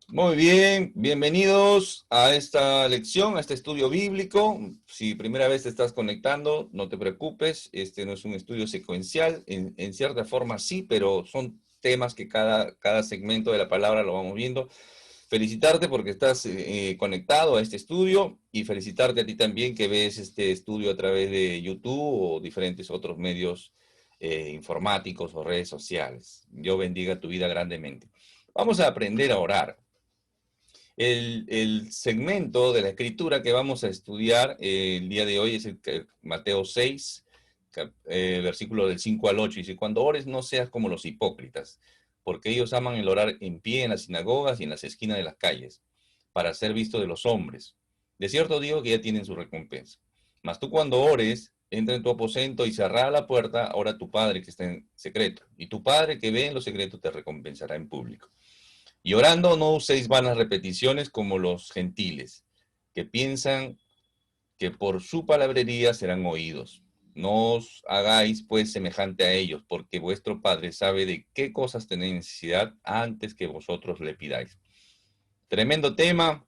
Muy bien, bienvenidos a esta lección, a este estudio bíblico. Si primera vez te estás conectando, no te preocupes, este no es un estudio secuencial, en cierta forma sí, pero son temas que cada segmento de la palabra lo vamos viendo. Felicitarte porque estás conectado a este estudio y felicitarte a ti también que ves este estudio a través de YouTube o diferentes otros medios informáticos o redes sociales. Dios bendiga tu vida grandemente. Vamos a aprender a orar. El segmento de la escritura que vamos a estudiar el día de hoy es el Mateo 6, versículo del 5 al 8. Dice, cuando ores no seas como los hipócritas, porque ellos aman el orar en pie en las sinagogas y en las esquinas de las calles, para ser visto de los hombres. De cierto digo que ya tienen su recompensa. Mas tú cuando ores, entra en tu aposento y cerrada la puerta, ora tu Padre que está en secreto. Y tu Padre que ve en lo secreto te recompensará en público. Y orando no uséis vanas repeticiones como los gentiles, que piensan que por su palabrería serán oídos. No os hagáis pues semejante a ellos, porque vuestro Padre sabe de qué cosas tenéis necesidad antes que vosotros le pidáis. Tremendo tema,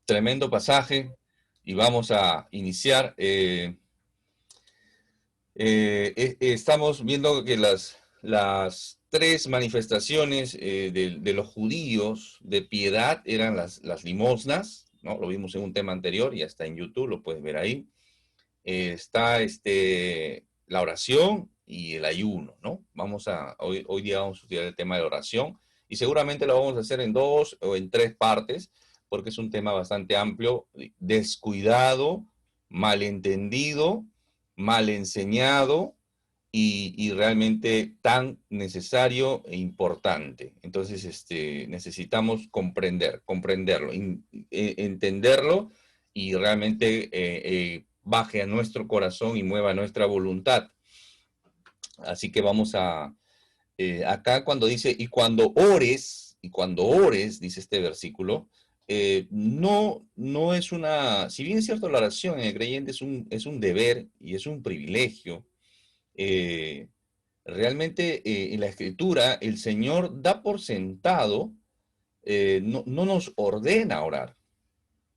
tremendo pasaje, y vamos a iniciar. Estamos viendo que las tres manifestaciones de los judíos de piedad eran las limosnas, ¿no? Lo vimos en un tema anterior, ya está en YouTube, lo puedes ver ahí. Está la oración y el ayuno, ¿no? Hoy día vamos a estudiar el tema de la oración y seguramente lo vamos a hacer en dos o en tres partes, porque es un tema bastante amplio, descuidado, malentendido, mal enseñado y realmente tan necesario e importante. Entonces, necesitamos comprenderlo, entenderlo y realmente baje a nuestro corazón y mueva nuestra voluntad. Así que vamos acá cuando dice, y cuando ores, dice este versículo, no es si bien es cierto la oración en el creyente es un deber y es un privilegio, eh, realmente en la escritura el Señor da por sentado, no nos ordena orar,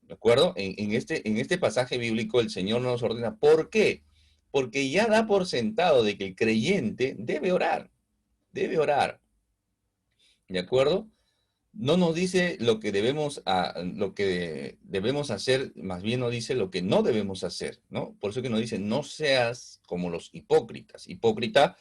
¿de acuerdo? En este pasaje bíblico el Señor nos ordena. ¿Por qué? Porque ya da por sentado de que el creyente debe orar, ¿de acuerdo? No nos dice lo que debemos hacer, más bien nos dice lo que no debemos hacer, ¿no? Por eso que nos dice, no seas como los hipócritas. Hipócrita,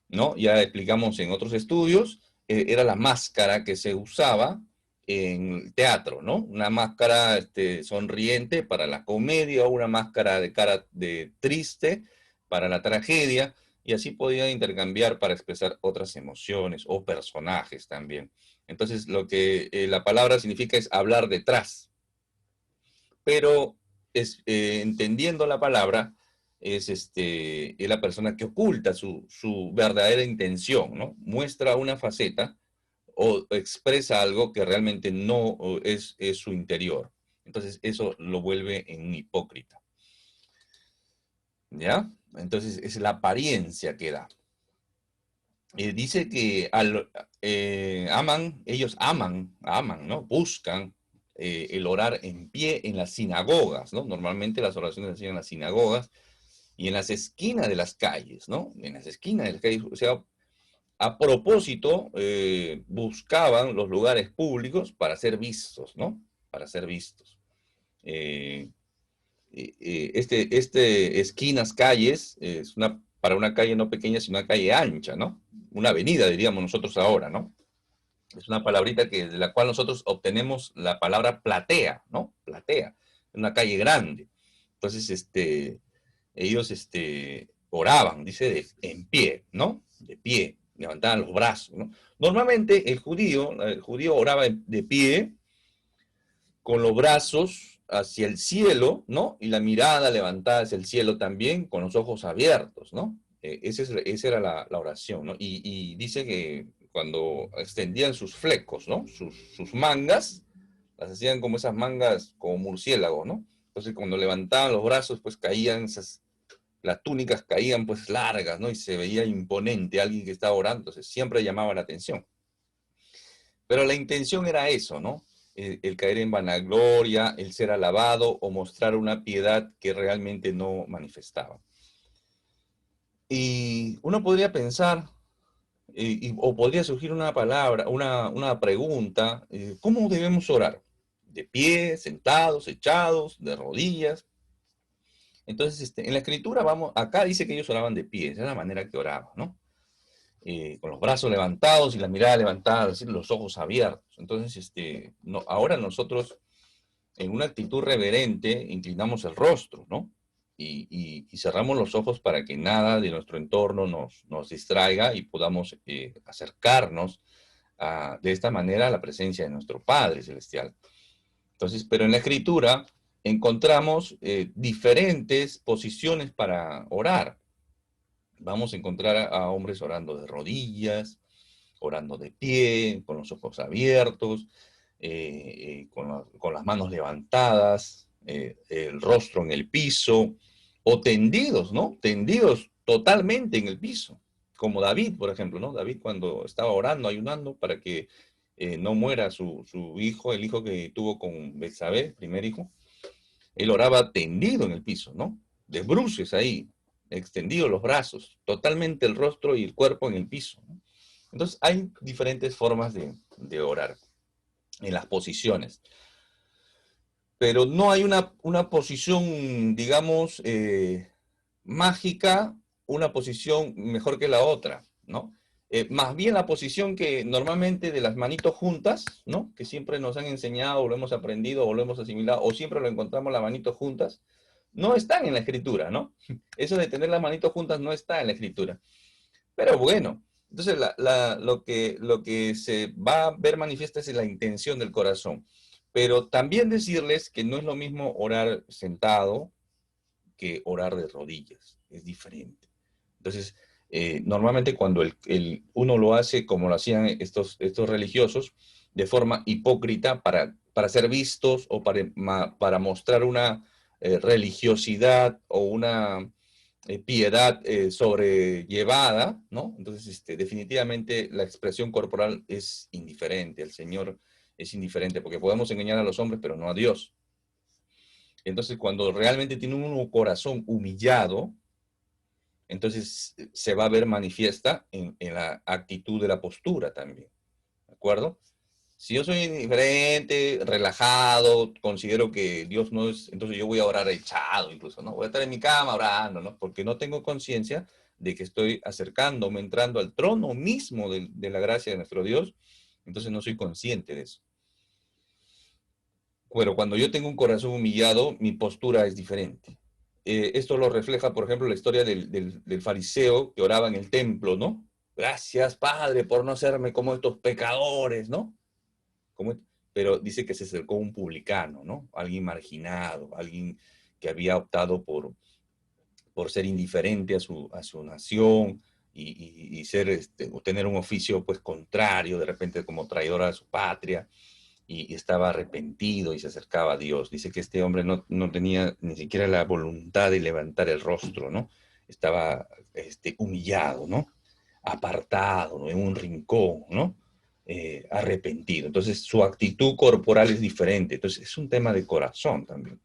¿no? Ya explicamos en otros estudios, era la máscara que se usaba en el teatro, ¿no? Una máscara sonriente para la comedia, o una máscara de cara de triste para la tragedia, y así podían intercambiar para expresar otras emociones o personajes también. Entonces, lo que la palabra significa es hablar detrás, pero entendiendo la palabra, es la persona que oculta su verdadera intención, ¿no? Muestra una faceta o expresa algo que realmente no es su interior. Entonces, eso lo vuelve en un hipócrita, ¿ya? Entonces, es la apariencia que da. Dice que ellos aman, ¿no? Buscan el orar en pie en las sinagogas, ¿no? Normalmente las oraciones se hacían en las sinagogas y en las esquinas de las calles, ¿no? En las esquinas de las calles, o sea, a propósito, buscaban los lugares públicos para ser vistos, ¿no? Para ser vistos. Eh, esquinas, calles, para una calle no pequeña, sino una calle ancha, ¿no? Una avenida, diríamos nosotros ahora, ¿no? Es una palabrita de la cual nosotros obtenemos la palabra platea, ¿no? Platea, una calle grande. Entonces, ellos, oraban, dice, en pie, ¿no? De pie, levantaban los brazos, ¿no? Normalmente el judío oraba de pie, con los brazos hacia el cielo, ¿no? Y la mirada levantada hacia el cielo también, con los ojos abiertos, ¿no? Esa era la oración, ¿no? Y dice que cuando extendían sus flecos, ¿no? Sus mangas, las hacían como esas mangas como murciélagos, ¿no? Entonces cuando levantaban los brazos, pues las túnicas caían pues largas, ¿no? Y se veía imponente alguien que estaba orando, entonces siempre llamaba la atención. Pero la intención era eso, ¿no? El caer en vanagloria, el ser alabado o mostrar una piedad que realmente no manifestaba. Y uno podría pensar, o podría surgir una palabra, una pregunta, ¿cómo debemos orar? ¿De pie, sentados, echados, de rodillas? Entonces, en la escritura, vamos, acá dice que ellos oraban de pie, esa es la manera que oraban, ¿no? Con los brazos levantados y la mirada levantada, es decir, los ojos abiertos. Entonces, no, ahora nosotros, en una actitud reverente, inclinamos el rostro, ¿no? Y cerramos los ojos para que nada de nuestro entorno nos distraiga y podamos acercarnos de esta manera a la presencia de nuestro Padre Celestial. Entonces, pero en la Escritura encontramos diferentes posiciones para orar. Vamos a encontrar a hombres orando de rodillas, orando de pie, con los ojos abiertos, con las manos levantadas, el rostro en el piso, o tendidos, ¿no? Tendidos totalmente en el piso, como David, por ejemplo, ¿no? David cuando estaba orando, ayunando, para que no muera su hijo, el hijo que tuvo con Betsabé, primer hijo, él oraba tendido en el piso, ¿no? De bruces ahí, extendido los brazos, totalmente el rostro y el cuerpo en el piso, ¿no? Entonces, hay diferentes formas de orar en las posiciones, pero no hay una posición, digamos, mágica, una posición mejor que la otra, ¿no? Más bien la posición que normalmente de las manitos juntas, ¿no? Que siempre nos han enseñado, o lo hemos aprendido, o lo hemos asimilado, o siempre lo encontramos las manitos juntas, no están en la escritura, ¿no? Eso de tener las manitos juntas no está en la escritura. Pero bueno, entonces lo que se va a ver manifiesta es la intención del corazón. Pero también decirles que no es lo mismo orar sentado que orar de rodillas. Es diferente. Entonces, normalmente cuando uno lo hace como lo hacían estos religiosos, de forma hipócrita para ser vistos o para mostrar una religiosidad o una piedad sobrellevada, ¿no? Entonces, definitivamente la expresión corporal es indiferente, el Señor es indiferente, porque podemos engañar a los hombres, pero no a Dios. Entonces, cuando realmente tiene un corazón humillado, entonces se va a ver manifiesta en la actitud de la postura también, ¿de acuerdo? Si yo soy indiferente, relajado, considero que Dios no es, entonces yo voy a orar echado incluso, ¿no? Voy a estar en mi cama orando, ¿no? Porque no tengo conciencia de que estoy acercándome, entrando al trono mismo de la gracia de nuestro Dios, entonces no soy consciente de eso. Pero cuando yo tengo un corazón humillado, mi postura es diferente. Esto lo refleja, por ejemplo, la historia del fariseo que oraba en el templo, ¿no? Gracias, Padre, por no hacerme como estos pecadores, ¿no? Como, pero dice que se acercó un publicano, ¿no? Alguien marginado, alguien que había optado por ser indiferente a su nación y ser, tener un oficio pues contrario, de repente como traidor a su patria, y estaba arrepentido y se acercaba a Dios. Dice que este hombre no tenía ni siquiera la voluntad de levantar el rostro, ¿no? Estaba humillado, ¿no? Apartado, ¿no? En un rincón, ¿no? Arrepentido. Entonces su actitud corporal es diferente. Entonces es un tema de corazón también.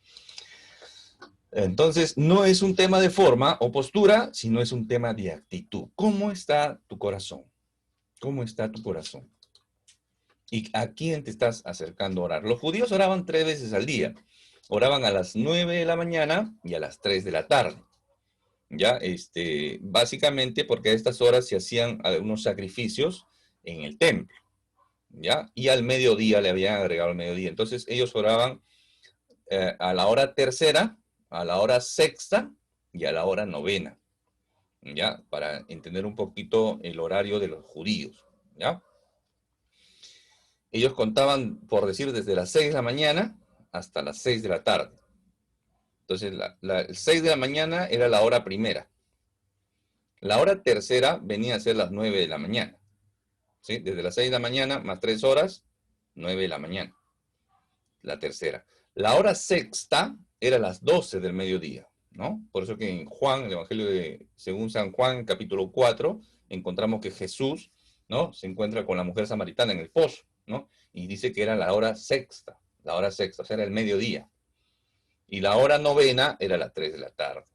Entonces no es un tema de forma o postura, sino es un tema de actitud. ¿Cómo está tu corazón? ¿Cómo está tu corazón? ¿Y a quién te estás acercando a orar? Los judíos oraban 3 veces al día. Oraban a las 9 de la mañana y a las 3 de la tarde. ¿Ya? Básicamente porque a estas horas se hacían algunos sacrificios en el templo. ¿Ya? Y al mediodía le habían agregado al mediodía. Entonces ellos oraban a la hora tercera, a la hora sexta y a la hora novena. ¿Ya? Para entender un poquito el horario de los judíos. ¿Ya? Ellos contaban, por decir, desde las 6 de la mañana hasta las 6 de la tarde. Entonces, el 6 de la mañana era la hora primera. La hora tercera venía a ser las 9 de la mañana. ¿Sí? Desde las 6 de la mañana más 3 horas, 9 de la mañana. La tercera. La hora sexta era las 12 del mediodía, ¿no? Por eso que en Juan, el Evangelio según San Juan, capítulo 4, encontramos que Jesús, ¿no? Se encuentra con la mujer samaritana en el pozo, ¿no? Y dice que era la hora sexta, o sea, era el mediodía. Y la hora novena era las 3 de la tarde.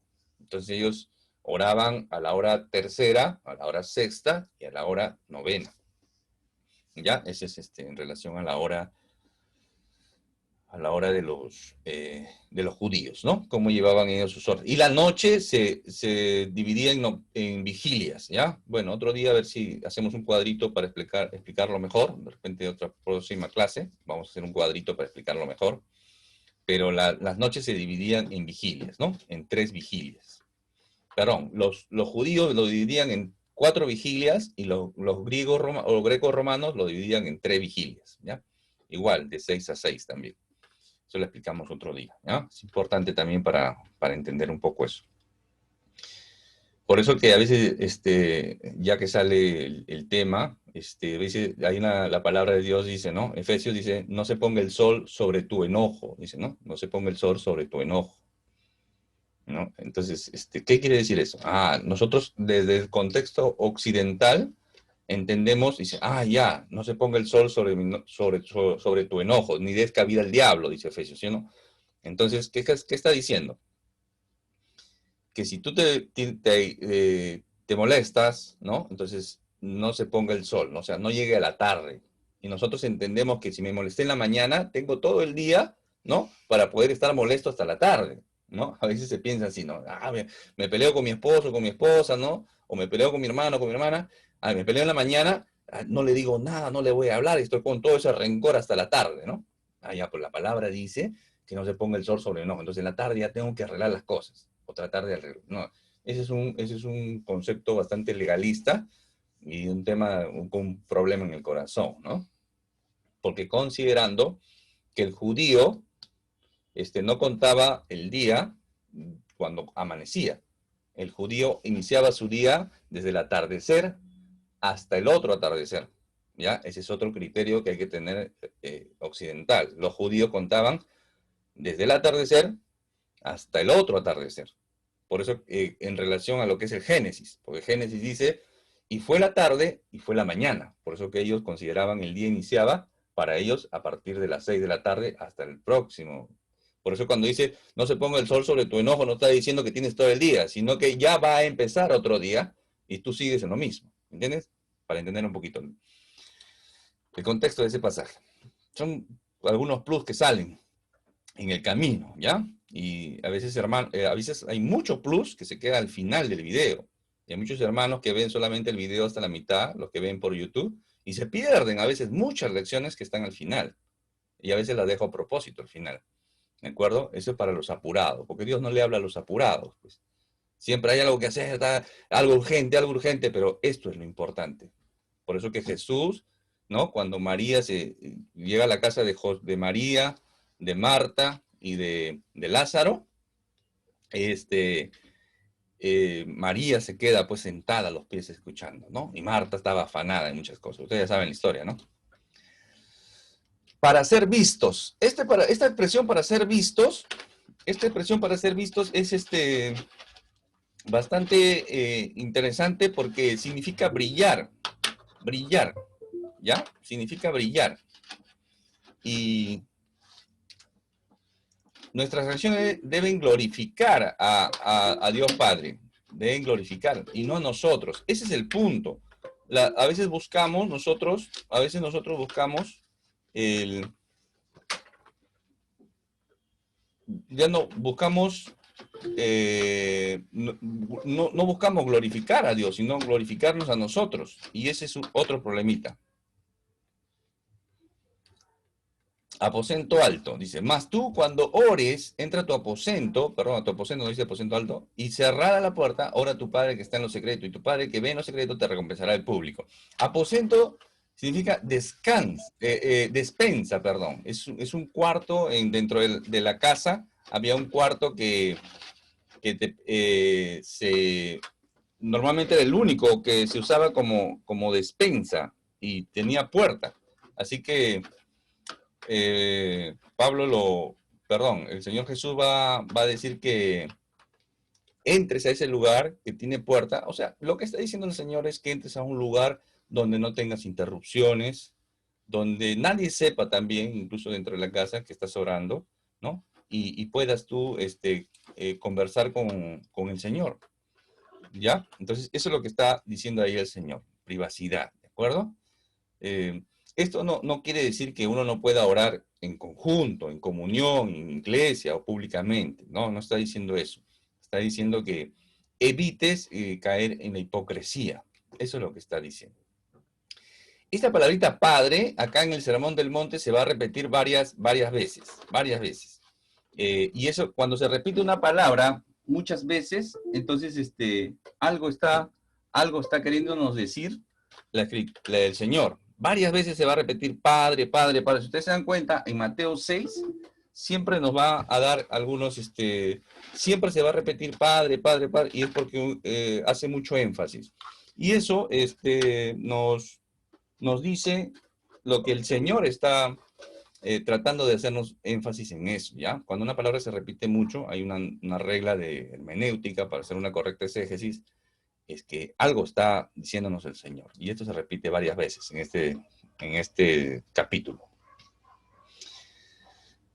Entonces ellos oraban a la hora tercera, a la hora sexta y a la hora novena. ¿Ya? Ese es en relación a la hora de los judíos, ¿no? Cómo llevaban ellos sus horas. Y la noche se dividía en vigilias, ¿ya? Bueno, otro día a ver si hacemos un cuadrito para explicarlo mejor. De repente otra próxima clase vamos a hacer un cuadrito para explicarlo mejor. Pero las noches se dividían en vigilias, ¿no? En 3 vigilias. Perdón, los judíos lo dividían en 4 vigilias y los griegos o grecos romanos lo dividían en 3 vigilias, ¿ya? Igual, de 6 a 6 también. Eso lo explicamos otro día, ¿ya? Es importante también para entender un poco eso. Por eso que a veces, ya que sale el tema, a veces hay la palabra de Dios dice, ¿no? Efesios dice, no se ponga el sol sobre tu enojo, dice, ¿no? No se ponga el sol sobre tu enojo, ¿no? Entonces, ¿qué quiere decir eso? Nosotros desde el contexto occidental entendemos, dice, ya, no se ponga el sol sobre tu enojo, ni des cabida al diablo, dice Efesios, ¿sí o no? Entonces, ¿qué está diciendo? Que si tú te molestas, ¿no? Entonces no se ponga el sol, ¿no? O sea, no llegue a la tarde. Y nosotros entendemos que si me molesté en la mañana, tengo todo el día, ¿no? Para poder estar molesto hasta la tarde, ¿no? A veces se piensa así, ¿no? Me peleo con mi esposo, con mi esposa, ¿no? O me peleo con mi hermano, con mi hermana. Me peleo en la mañana, no le digo nada, no le voy a hablar, estoy con todo ese rencor hasta la tarde, ¿no? Ya, pues la palabra dice que no se ponga el sol sobre el enojo. Entonces en la tarde ya tengo que arreglar las cosas o tratar de arreglar. No, ese es un concepto bastante legalista y un tema con un problema en el corazón, ¿no? Porque considerando que el judío no contaba el día cuando amanecía. El judío iniciaba su día desde el atardecer hasta el otro atardecer. ¿Ya? Ese es otro criterio que hay que tener occidental. Los judíos contaban desde el atardecer hasta el otro atardecer. Por eso, en relación a lo que es el Génesis, porque Génesis dice, y fue la tarde y fue la mañana. Por eso que ellos consideraban el día iniciaba para ellos a partir de las 6 de la tarde hasta el próximo. Por eso cuando dice, no se ponga el sol sobre tu enojo, no está diciendo que tienes todo el día, sino que ya va a empezar otro día y tú sigues en lo mismo. ¿Entiendes? Para entender un poquito el contexto de ese pasaje. Son algunos plus que salen en el camino, ¿ya? Y a veces, a veces hay mucho plus que se queda al final del video. Y hay muchos hermanos que ven solamente el video hasta la mitad, los que ven por YouTube, y se pierden a veces muchas lecciones que están al final. Y a veces las dejo a propósito al final. ¿De acuerdo? Eso es para los apurados, porque Dios no le habla a los apurados. Pues. Siempre hay algo que hacer, algo urgente, pero esto es lo importante. Por eso que Jesús, ¿no? Cuando María llega a la casa de María, de Marta y de Lázaro, María se queda pues sentada a los pies escuchando, ¿no? Y Marta estaba afanada en muchas cosas. Ustedes ya saben la historia, ¿no? Para ser vistos. Esta expresión para ser vistos es bastante interesante porque significa brillar, ¿ya? Significa brillar. Y nuestras acciones deben glorificar a Dios Padre, deben glorificar, y no a nosotros. Ese es el punto. A veces nosotros buscamos ya no buscamos, no buscamos glorificar a Dios, sino glorificarnos a nosotros. Y ese es otro problemita. Aposento alto, dice, más tú cuando ores, entra a tu aposento, perdón, a tu aposento, no dice aposento alto, y cerrada la puerta, ora a tu Padre que está en lo secreto, y tu Padre que ve en lo secreto te recompensará el público. Aposento significa despensa, perdón. Es un cuarto dentro de la casa, había un cuarto que normalmente era el único que se usaba como despensa y tenía puerta. Así que el Señor Jesús va a decir que entres a ese lugar que tiene puerta. O sea, lo que está diciendo el Señor es que entres a un lugar donde no tengas interrupciones, donde nadie sepa también, incluso dentro de la casa, que estás orando, ¿no? Y puedas tú conversar con el Señor, ¿ya? Entonces, eso es lo que está diciendo ahí el Señor, privacidad, ¿de acuerdo? Eh, Esto no quiere decir que uno no pueda orar en conjunto, en comunión, en iglesia o públicamente, no, no está diciendo eso. Está diciendo que evites caer en la hipocresía. Eso es lo que está diciendo. Esta palabrita padre, acá en el Sermón del Monte, se va a repetir varias veces, varias veces. Y eso, cuando se repite una palabra muchas veces, entonces algo está queriéndonos decir el Señor. Varias veces se va a repetir Padre, Padre, Padre. Si ustedes se dan cuenta, en Mateo 6 siempre nos va a dar algunos, siempre se va a repetir Padre, Padre, Padre, y es porque hace mucho énfasis. Y eso nos dice lo que el Señor está tratando de hacernos énfasis en eso, ¿ya? Cuando una palabra se repite mucho, hay una regla de hermenéutica para hacer una correcta exégesis, es que algo está diciéndonos el Señor. Y esto se repite varias veces en este capítulo.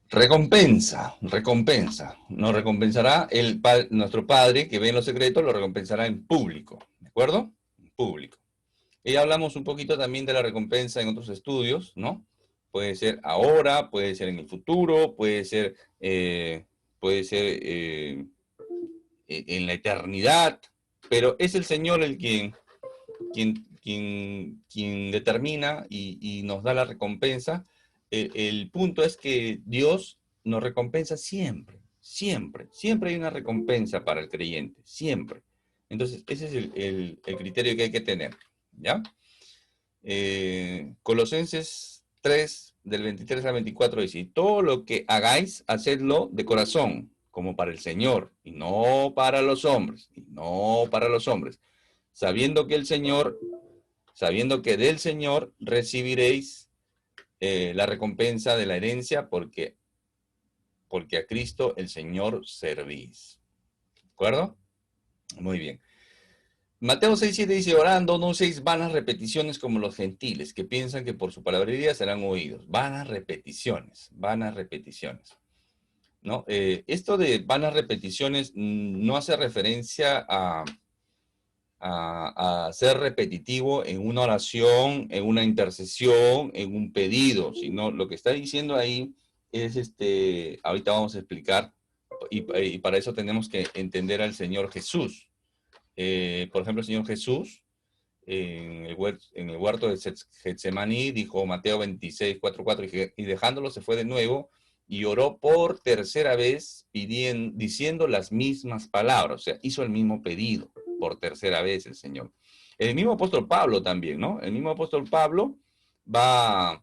Recompensa, recompensa. Nos recompensará nuestro Padre que ve en lo secreto, lo recompensará en público, ¿de acuerdo? En público. Y hablamos un poquito también de la recompensa en otros estudios, ¿no? Puede ser ahora, puede ser en el futuro, puede ser en la eternidad, pero es el Señor el quien determina y nos da la recompensa. El punto es que Dios nos recompensa siempre, siempre, siempre hay una recompensa para el creyente, siempre. Entonces, ese es el criterio que hay que tener, ¿ya? Colosenses 3, del 23 al 24 dice, todo lo que hagáis, hacedlo de corazón, como para el Señor, y no para los hombres, y no para los hombres, sabiendo que sabiendo que del Señor recibiréis la recompensa de la herencia, porque a Cristo el Señor servís. ¿De acuerdo? Muy bien. Mateo 6:7 dice, orando, no uséis vanas repeticiones como los gentiles, que piensan que por su palabrería serán oídos. Vanas repeticiones, ¿no? Esto de vanas repeticiones no hace referencia a ser repetitivo en una oración, en una intercesión, en un pedido, sino lo que está diciendo ahí es, ahorita vamos a explicar, y para eso tenemos que entender al Señor Jesús. Por ejemplo, el Señor Jesús, en el huerto de Getsemaní, dijo Mateo 26:4, y dejándolo se fue de nuevo y oró por tercera vez diciendo las mismas palabras, o sea, hizo el mismo pedido por tercera vez el Señor. El mismo apóstol Pablo también, ¿no? El mismo apóstol Pablo va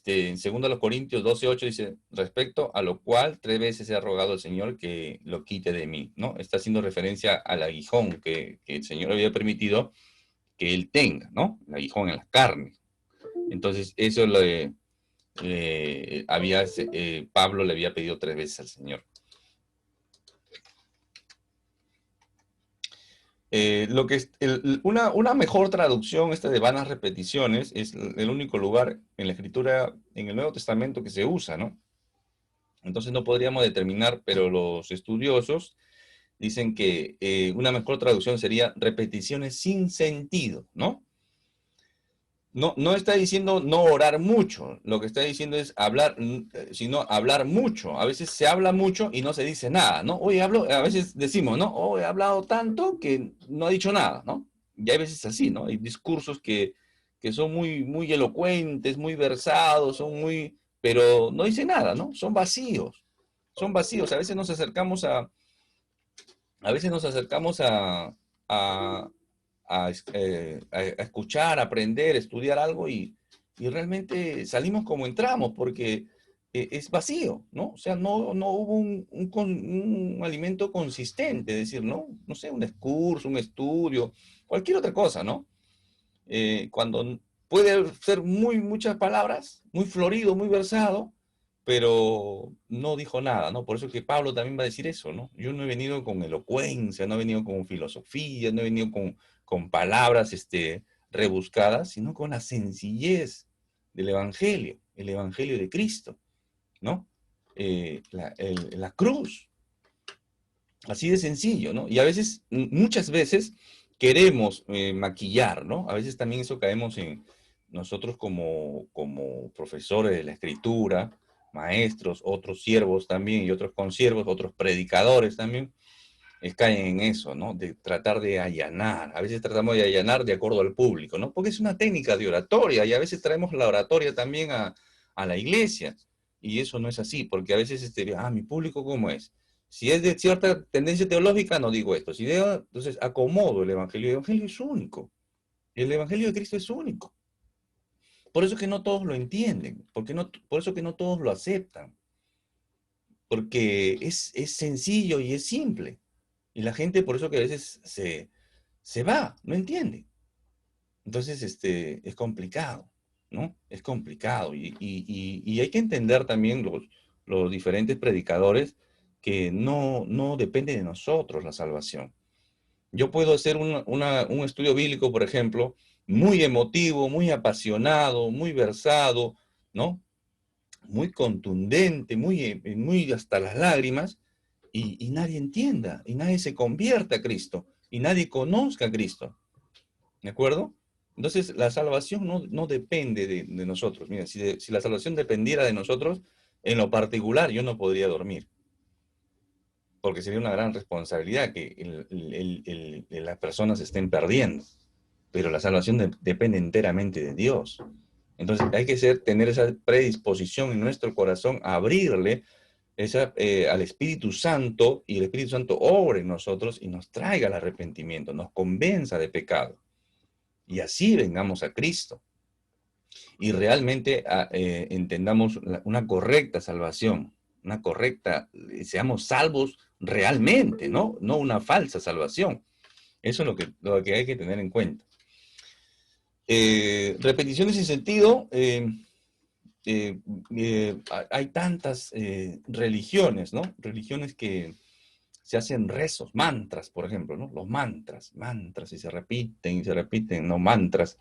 en 2 Corintios 12:8 dice, respecto a lo cual 3 veces he rogado al Señor que lo quite de mí, ¿no? Está haciendo referencia al aguijón que el Señor había permitido que él tenga, ¿no? El aguijón en la carne. Entonces, eso Pablo le había pedido 3 veces al Señor. Una mejor traducción de vanas repeticiones es el único lugar en la Escritura, en el Nuevo Testamento que se usa, ¿no? Entonces no podríamos determinar, pero los estudiosos dicen que una mejor traducción sería repeticiones sin sentido, ¿no? No está diciendo no orar mucho, lo que está diciendo es sino hablar mucho. A veces se habla mucho y no se dice nada, ¿no? Hoy a veces decimos, ¿no? Hoy he hablado tanto que no ha dicho nada, ¿no? Y hay veces así, ¿no? Hay discursos que son muy, muy elocuentes, muy versados, pero no dicen nada, ¿no? Son vacíos. A veces nos acercamos a, a escuchar, a aprender, a estudiar algo y realmente salimos como entramos porque es vacío, ¿no? O sea, no hubo un alimento consistente, es decir, ¿no? No sé, un discurso, un estudio, cualquier otra cosa, ¿no? Cuando puede ser muchas palabras, muy florido, muy versado, pero no dijo nada, ¿no? Por eso que Pablo también va a decir eso, ¿no? Yo no he venido con elocuencia, no he venido con filosofía, no he venido con palabras rebuscadas, sino con la sencillez del Evangelio, el Evangelio de Cristo, ¿no? La cruz, así de sencillo, ¿no? Y a veces, muchas veces, queremos maquillar, ¿no? A veces también eso caemos en nosotros como profesores de la Escritura, maestros, otros siervos también, y otros consiervos, otros predicadores también, caen en eso, ¿no? De tratar de allanar. A veces tratamos de allanar de acuerdo al público, ¿no? Porque es una técnica de oratoria, y a veces traemos la oratoria también a la iglesia. Y eso no es así, porque a veces, mi público, ¿cómo es? Si es de cierta tendencia teológica, no digo esto. Si de, entonces acomodo el Evangelio. El Evangelio es único. El Evangelio de Cristo es único. Por eso es que no todos lo entienden, por eso que no todos lo aceptan. Porque es sencillo y es simple. Y la gente por eso que a veces se va, no entiende. Entonces, es complicado, ¿no? Es complicado. Y hay que entender también los diferentes predicadores que no depende de nosotros la salvación. Yo puedo hacer un estudio bíblico, por ejemplo, muy emotivo, muy apasionado, muy versado, ¿no? Muy contundente, muy hasta las lágrimas, y nadie entienda, y nadie se convierta a Cristo, y nadie conozca a Cristo. ¿De acuerdo? Entonces, la salvación no depende de nosotros. Mira, si la salvación dependiera de nosotros, en lo particular yo no podría dormir, porque sería una gran responsabilidad que las personas estén perdiendo. Pero la salvación depende enteramente de Dios. Entonces, hay que tener esa predisposición en nuestro corazón a abrirle al Espíritu Santo, y el Espíritu Santo obre en nosotros y nos traiga el arrepentimiento, nos convenza de pecado. Y así vengamos a Cristo. Y realmente entendamos una correcta salvación, una correcta, seamos salvos realmente, ¿no? No una falsa salvación. Eso es lo que hay que tener en cuenta. Repeticiones sin sentido. Hay tantas religiones, ¿no? Religiones que se hacen rezos, mantras, por ejemplo, ¿no? Los mantras, y se repiten, ¿no? Mantras.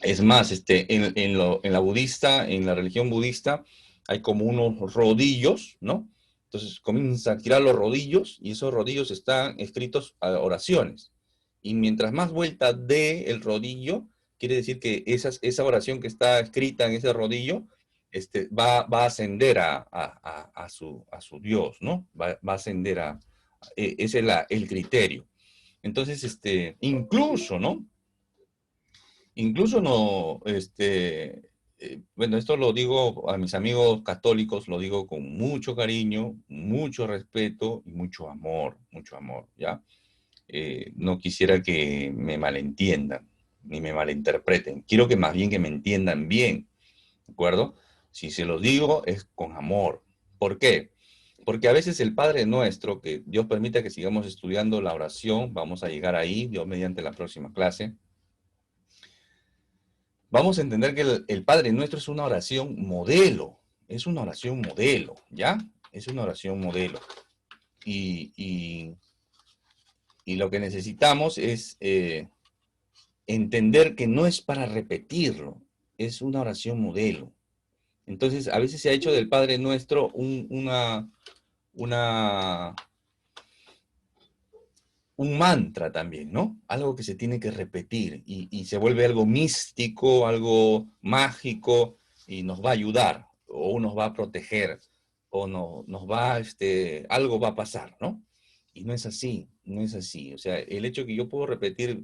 Es más, en la budista, en la religión budista, hay como unos rodillos, ¿no? Entonces comienza a girar los rodillos, y esos rodillos están escritos a oraciones. Y mientras más vuelta dé el rodillo, quiere decir que esa oración que está escrita en ese rodillo, va a ascender a su Dios, ¿no? Va a ascender ese es el criterio. Entonces, incluso, ¿no? Incluso no, bueno, esto lo digo a mis amigos católicos, lo digo con mucho cariño, mucho respeto y mucho amor, ¿ya? No quisiera que me malentiendan, ni me malinterpreten. Quiero que más bien que me entiendan bien, ¿de acuerdo? Si se los digo es con amor. ¿Por qué? Porque a veces el Padre Nuestro, que Dios permita que sigamos estudiando la oración, vamos a llegar ahí, Dios mediante la próxima clase. Vamos a entender que el Padre Nuestro es una oración modelo, ¿ya? Es una oración modelo. Y lo que necesitamos es entender que no es para repetirlo, es una oración modelo. Entonces, a veces se ha hecho del Padre Nuestro un mantra también, ¿no? Algo que se tiene que repetir, y se vuelve algo místico, algo mágico, y nos va a ayudar, o nos va a proteger, o algo va a pasar, ¿no? Y no es así, no es así. O sea, el hecho que yo puedo repetir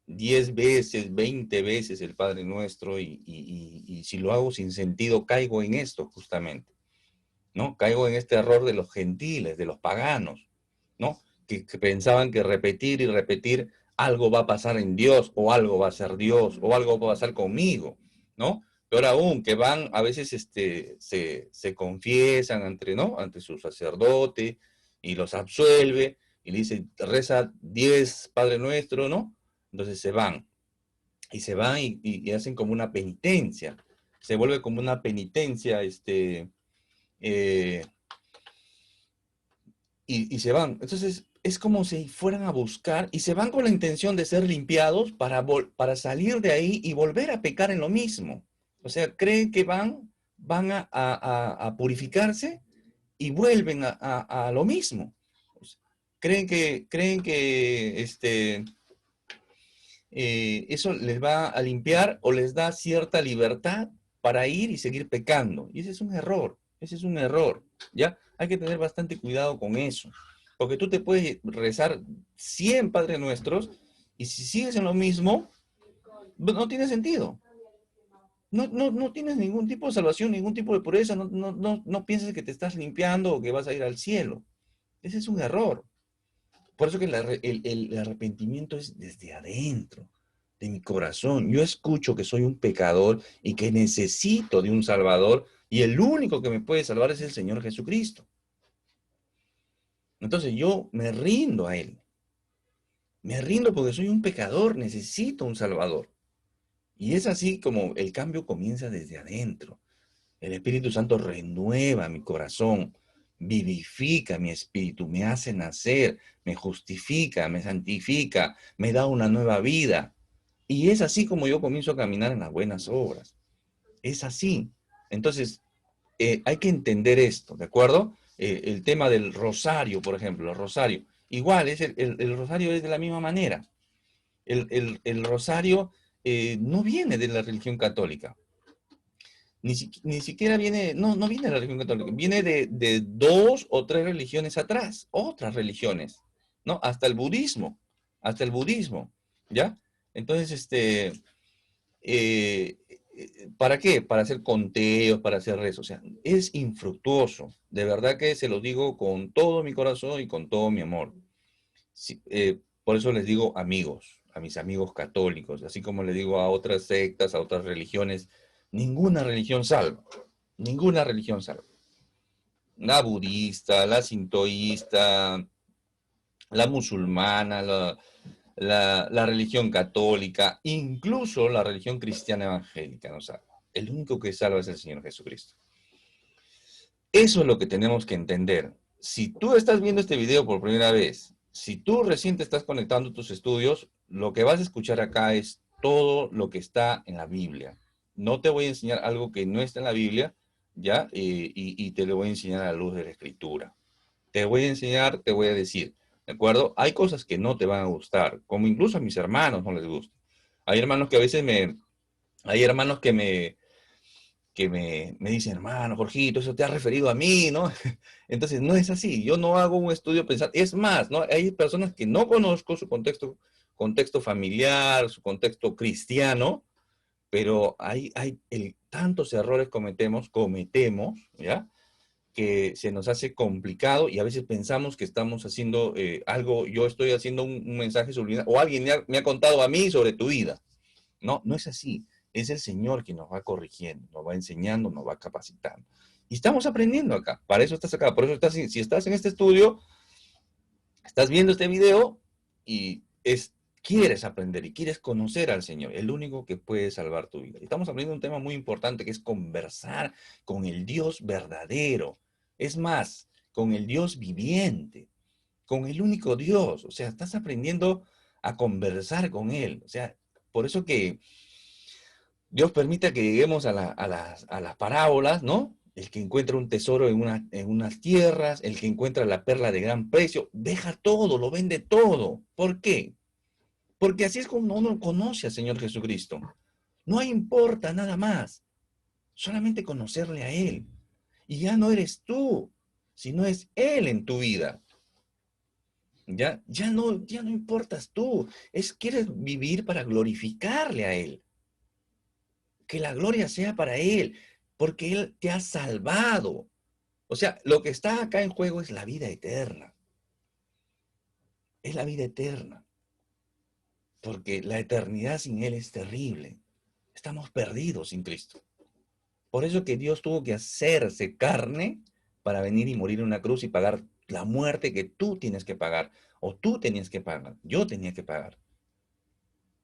10 veces, 20 veces el Padre Nuestro, y si lo hago sin sentido, caigo en esto justamente, ¿no? Caigo en este error de los gentiles, de los paganos, ¿no? Que pensaban que repetir y repetir algo va a pasar en Dios, o algo va a ser Dios, o algo va a pasar conmigo, ¿no? Peor aún, que van, a veces se confiesan ante su sacerdote, y los absuelve, y le dice, reza 10 Padre Nuestro, ¿no? Entonces se van, y hacen como una penitencia, se vuelve como una penitencia, eh, y se van. Entonces, es como si fueran a buscar y se van con la intención de ser limpiados para salir de ahí y volver a pecar en lo mismo. O sea, creen que van a purificarse y vuelven a lo mismo. Creen que eso les va a limpiar o les da cierta libertad para ir y seguir pecando. Y ese es un error, ese es un error, ¿ya? Hay que tener bastante cuidado con eso, porque tú te puedes rezar 100 Padres Nuestros y si sigues en lo mismo, no tiene sentido. No tienes ningún tipo de salvación, ningún tipo de pureza, no pienses que te estás limpiando o que vas a ir al cielo. Ese es un error. Por eso que el arrepentimiento es desde adentro, de mi corazón. Yo escucho que soy un pecador y que necesito de un Salvador y el único que me puede salvar es el Señor Jesucristo. Entonces yo me rindo a Él. Me rindo porque soy un pecador, necesito un Salvador. Y es así como el cambio comienza desde adentro. El Espíritu Santo renueva mi corazón, vivifica mi espíritu, me hace nacer, me justifica, me santifica, me da una nueva vida. Y es así como yo comienzo a caminar en las buenas obras. Es así. Entonces, hay que entender esto, ¿de acuerdo? El tema del rosario, por ejemplo, el rosario. Igual, el rosario es de la misma manera. El rosario no viene de la religión católica. Ni siquiera viene, no viene de la religión católica, viene de 2 o 3 religiones atrás, otras religiones, ¿no? Hasta el budismo, ¿ya? Entonces, eh, ¿para qué? Para hacer conteos, para hacer rezos, o sea, es infructuoso, de verdad que se lo digo con todo mi corazón y con todo mi amor. Sí, por eso les digo amigos, a mis amigos católicos, así como les digo a otras sectas, a otras religiones, ninguna religión salva, ninguna religión salva. La budista, la sintoísta, la musulmana, la religión católica, incluso la religión cristiana evangélica no salva. El único que salva es el Señor Jesucristo. Eso es lo que tenemos que entender. Si tú estás viendo este video por primera vez, si tú recién te estás conectando a tus estudios, lo que vas a escuchar acá es todo lo que está en la Biblia. No te voy a enseñar algo que no está en la Biblia, ¿ya? Y te lo voy a enseñar a la luz de la Escritura. Te voy a enseñar, te voy a decir, ¿de acuerdo? Hay cosas que no te van a gustar, como incluso a mis hermanos no les gusta. Hay hermanos que a veces hay hermanos que me dicen, hermano, Jorgito, eso te ha referido a mí, ¿no? Entonces, no es así. Yo no hago un estudio pensar. Es más, ¿no? Hay personas que no conozco su contexto familiar, su contexto cristiano, pero tantos errores cometemos, ¿ya? Que se nos hace complicado y a veces pensamos que estamos haciendo algo, yo estoy haciendo un mensaje subliminal, o alguien me ha contado a mí sobre tu vida. No, no es así. Es el Señor quien nos va corrigiendo, nos va enseñando, nos va capacitando. Y estamos aprendiendo acá. Para eso estás acá. Por eso si estás en este estudio, estás viendo este video y quieres aprender y quieres conocer al Señor, el único que puede salvar tu vida. Estamos hablando de un tema muy importante que es conversar con el Dios verdadero. Es más, con el Dios viviente, con el único Dios. O sea, estás aprendiendo a conversar con Él. O sea, por eso que Dios permite que lleguemos a las parábolas, ¿no? El que encuentra un tesoro en unas tierras, el que encuentra la perla de gran precio, deja todo, lo vende todo. ¿Por qué? Porque así es como uno conoce al Señor Jesucristo. No importa nada más, solamente conocerle a Él. Y ya no eres tú, sino es Él en tu vida. Ya no importas tú, quieres vivir para glorificarle a Él. Que la gloria sea para Él, porque Él te ha salvado. O sea, lo que está acá en juego es la vida eterna. Es la vida eterna. Porque la eternidad sin Él es terrible. Estamos perdidos sin Cristo. Por eso que Dios tuvo que hacerse carne para venir y morir en una cruz y pagar la muerte que tú tienes que pagar. O tú tenías que pagar. Yo tenía que pagar.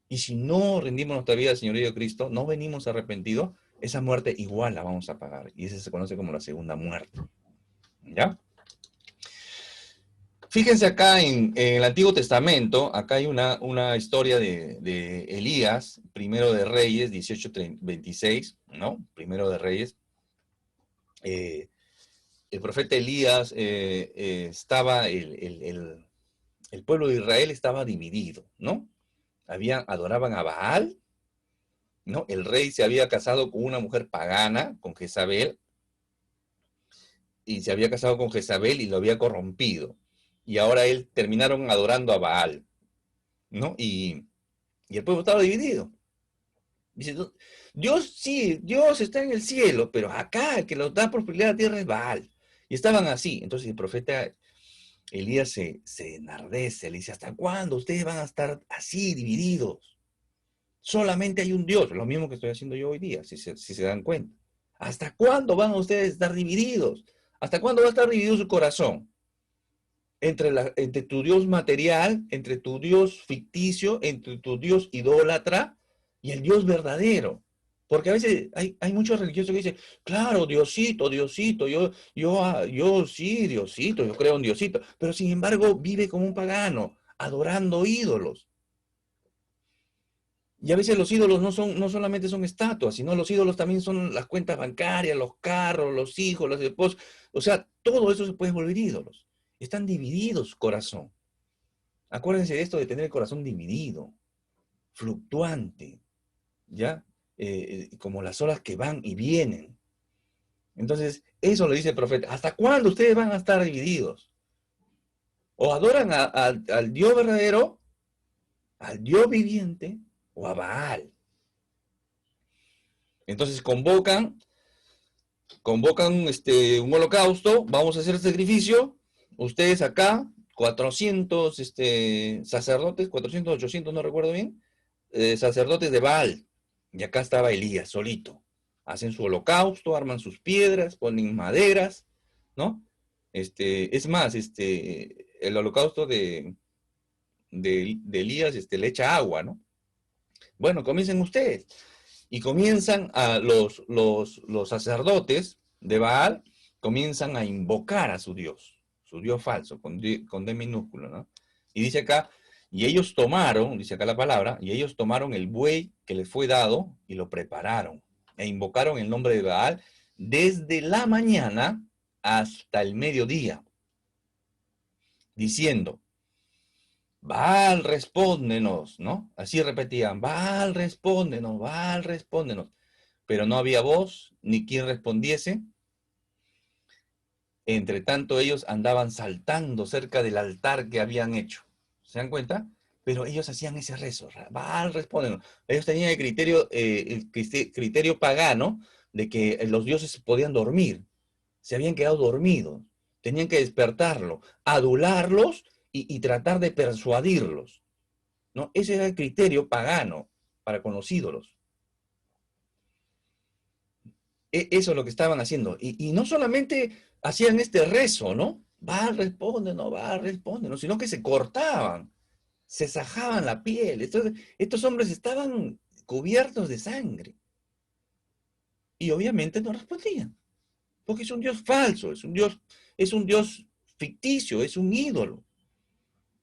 Y si no rendimos nuestra vida al Señor y a Cristo, no venimos arrepentidos, esa muerte igual la vamos a pagar. Y esa se conoce como la segunda muerte. ¿Ya? Fíjense acá en el Antiguo Testamento, acá hay una historia de Elías, primero de Reyes, 18:26, ¿no? Primero de Reyes. Eh, el profeta Elías estaba, el pueblo de Israel estaba dividido, ¿no? Adoraban a Baal, ¿no? El rey se había casado con una mujer pagana, con Jezabel, y se había casado con Jezabel y lo había corrompido. Y ahora él terminaron adorando a Baal, ¿no? Y el pueblo estaba dividido. Dice, Dios sí, Dios está en el cielo, pero acá el que nos da prosperidad a la tierra es Baal. Y estaban así. Entonces el profeta Elías se enardece, le dice, ¿hasta cuándo ustedes van a estar así divididos? Solamente hay un Dios, lo mismo que estoy haciendo yo hoy día, si se dan cuenta. ¿Hasta cuándo van ustedes a estar divididos? ¿Hasta cuándo va a estar dividido su corazón? Entre tu Dios material, entre tu Dios ficticio, entre tu Dios idólatra y el Dios verdadero. Porque a veces hay muchos religiosos que dicen, claro, Diosito, Diosito, yo sí, Diosito, yo creo en Diosito, pero sin embargo vive como un pagano, adorando ídolos. Y a veces los ídolos no solamente son estatuas, sino los ídolos también son las cuentas bancarias, los carros, los hijos, las esposas. O sea, todo eso se puede volver ídolos. Están divididos corazón. Acuérdense de esto de tener el corazón dividido, fluctuante, ¿ya? Como las olas que van y vienen. Entonces, eso lo dice el profeta. ¿Hasta cuándo ustedes van a estar divididos? O adoran al Dios verdadero, al Dios viviente, o a Baal. Entonces convocan un holocausto, vamos a hacer el sacrificio, ustedes acá, 400 sacerdotes, 400, 800, no recuerdo bien, sacerdotes de Baal, y acá estaba Elías solito. Hacen su holocausto, arman sus piedras, ponen maderas, ¿no? Es más, el holocausto de Elías le echa agua, ¿no? Bueno, comiencen ustedes. Y comienzan a los sacerdotes de Baal, comienzan a invocar a su Dios falso, con D minúsculo, ¿no? Y dice acá, y ellos tomaron, dice acá la palabra, y ellos tomaron el buey que les fue dado y lo prepararon, e invocaron el nombre de Baal desde la mañana hasta el mediodía, diciendo, Baal, respóndenos, ¿no? Así repetían, Baal, respóndenos, Baal, respóndenos. Pero no había voz ni quien respondiese. Entre tanto ellos andaban saltando cerca del altar que habían hecho. ¿Se dan cuenta? Pero ellos hacían ese rezo. Baal, respóndenos. Ellos tenían el criterio pagano de que los dioses podían dormir. Se habían quedado dormidos. Tenían que despertarlo, adularlos y tratar de persuadirlos, ¿no? Ese era el criterio pagano para con los ídolos. Eso es lo que estaban haciendo. Y no solamente hacían este rezo, ¿no? Va, responde, no va, responde, no, sino que se cortaban, se sajaban la piel. Estos hombres estaban cubiertos de sangre. Y obviamente no respondían, porque es un Dios falso, es un Dios ficticio, es un ídolo.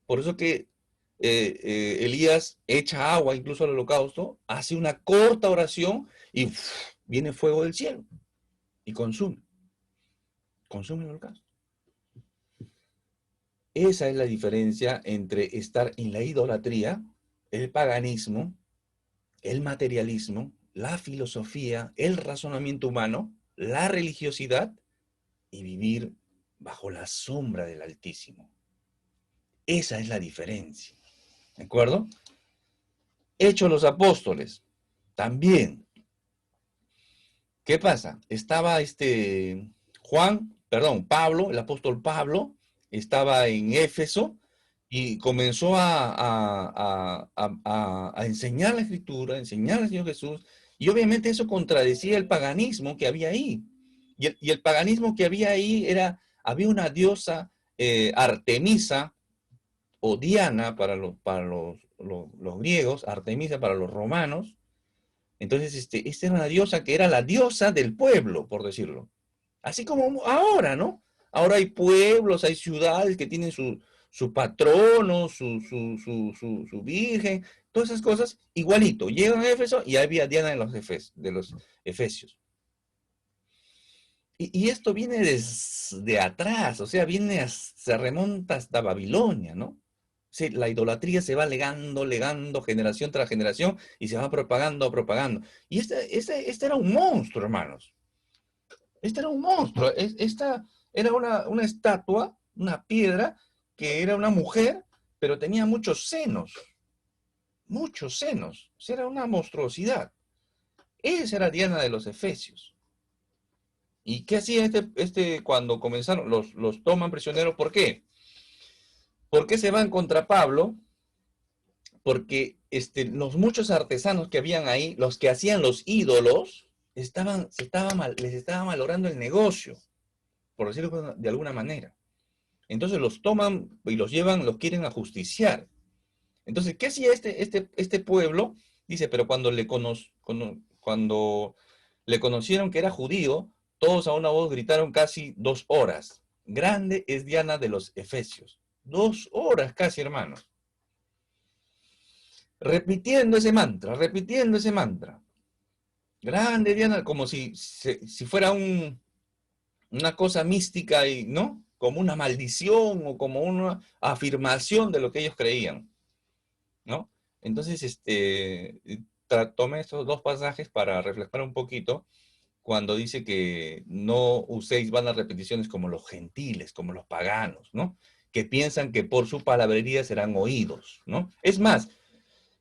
Por eso que Elías echa agua incluso al holocausto, hace una corta oración y viene fuego del cielo y consume el holocausto. Esa es la diferencia entre estar en la idolatría, el paganismo, el materialismo, la filosofía, el razonamiento humano, la religiosidad y vivir bajo la sombra del Altísimo. Esa es la diferencia. ¿De acuerdo? Hechos los apóstoles. También. ¿Qué pasa? Estaba Pablo, el apóstol Pablo, estaba en Éfeso y comenzó a enseñar la Escritura, a enseñar al Señor Jesús, y obviamente eso contradecía el paganismo que había ahí. Y el paganismo que había ahí había una diosa Artemisa o Diana para los griegos, Artemisa para los romanos. Entonces, esta era una diosa que era la diosa del pueblo, por decirlo. Así como ahora, ¿no? Ahora hay pueblos, hay ciudades que tienen su patrono, su virgen, todas esas cosas, igualito. Llegan a Éfeso y había Diana de los Efesios. Y esto viene desde atrás, o sea, se remonta hasta Babilonia, ¿no? Sí, la idolatría se va legando generación tras generación y se va propagando. Y este era un monstruo, hermanos. Este era un monstruo. Esta era una estatua, una piedra, que era una mujer, pero tenía muchos senos. Muchos senos. O sea, era una monstruosidad. Esa era Diana de los Efesios. ¿Y qué hacía cuando comenzaron? Los toman prisioneros. ¿Por qué? ¿Por qué se van contra Pablo? Porque los muchos artesanos que habían ahí, los que hacían los ídolos, les estaba malogrando el negocio, por decirlo de alguna manera. Entonces los toman y los llevan, los quieren ajusticiar. Entonces, ¿qué hacía este pueblo? Dice, pero cuando le conocieron que era judío, todos a una voz gritaron casi 2 horas. Grande es Diana de los Efesios. 2 horas casi, hermanos. Repitiendo ese mantra. Grande Diana, como si fuera una cosa mística, y ¿no? Como una maldición o como una afirmación de lo que ellos creían, ¿no? Entonces, tomé estos 2 pasajes para reflejar un poquito cuando dice que no uséis vanas repeticiones como los gentiles, como los paganos, ¿no? Que piensan que por su palabrería serán oídos, ¿no? Es más,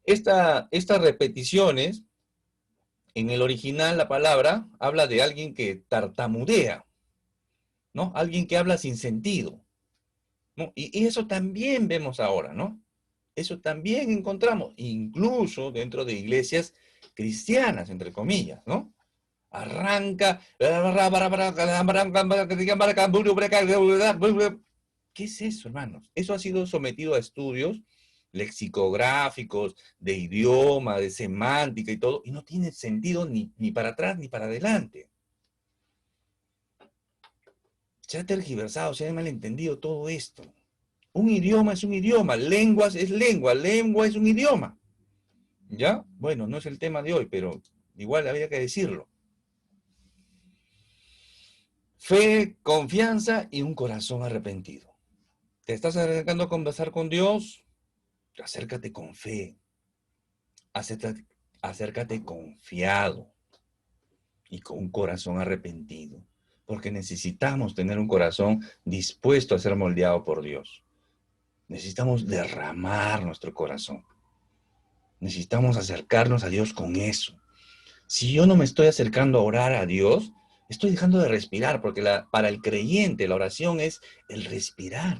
estas repeticiones, en el original la palabra habla de alguien que tartamudea, ¿no? Alguien que habla sin sentido, ¿no? Y eso también vemos ahora, ¿no? Eso también encontramos, incluso dentro de iglesias cristianas, entre comillas, ¿no? Arranca. ¿Qué es eso, hermanos? Eso ha sido sometido a estudios lexicográficos, de idioma, de semántica y todo, y no tiene sentido ni para atrás ni para adelante. Se ha tergiversado, se ha malentendido todo esto. Un idioma es un idioma, lenguas es lengua es un idioma. ¿Ya? Bueno, no es el tema de hoy, pero igual había que decirlo. Fe, confianza y un corazón arrepentido. ¿Te estás acercando a conversar con Dios? Acércate con fe. Acércate confiado y con un corazón arrepentido. Porque necesitamos tener un corazón dispuesto a ser moldeado por Dios. Necesitamos derramar nuestro corazón. Necesitamos acercarnos a Dios con eso. Si yo no me estoy acercando a orar a Dios, estoy dejando de respirar, porque para el creyente la oración es el respirar.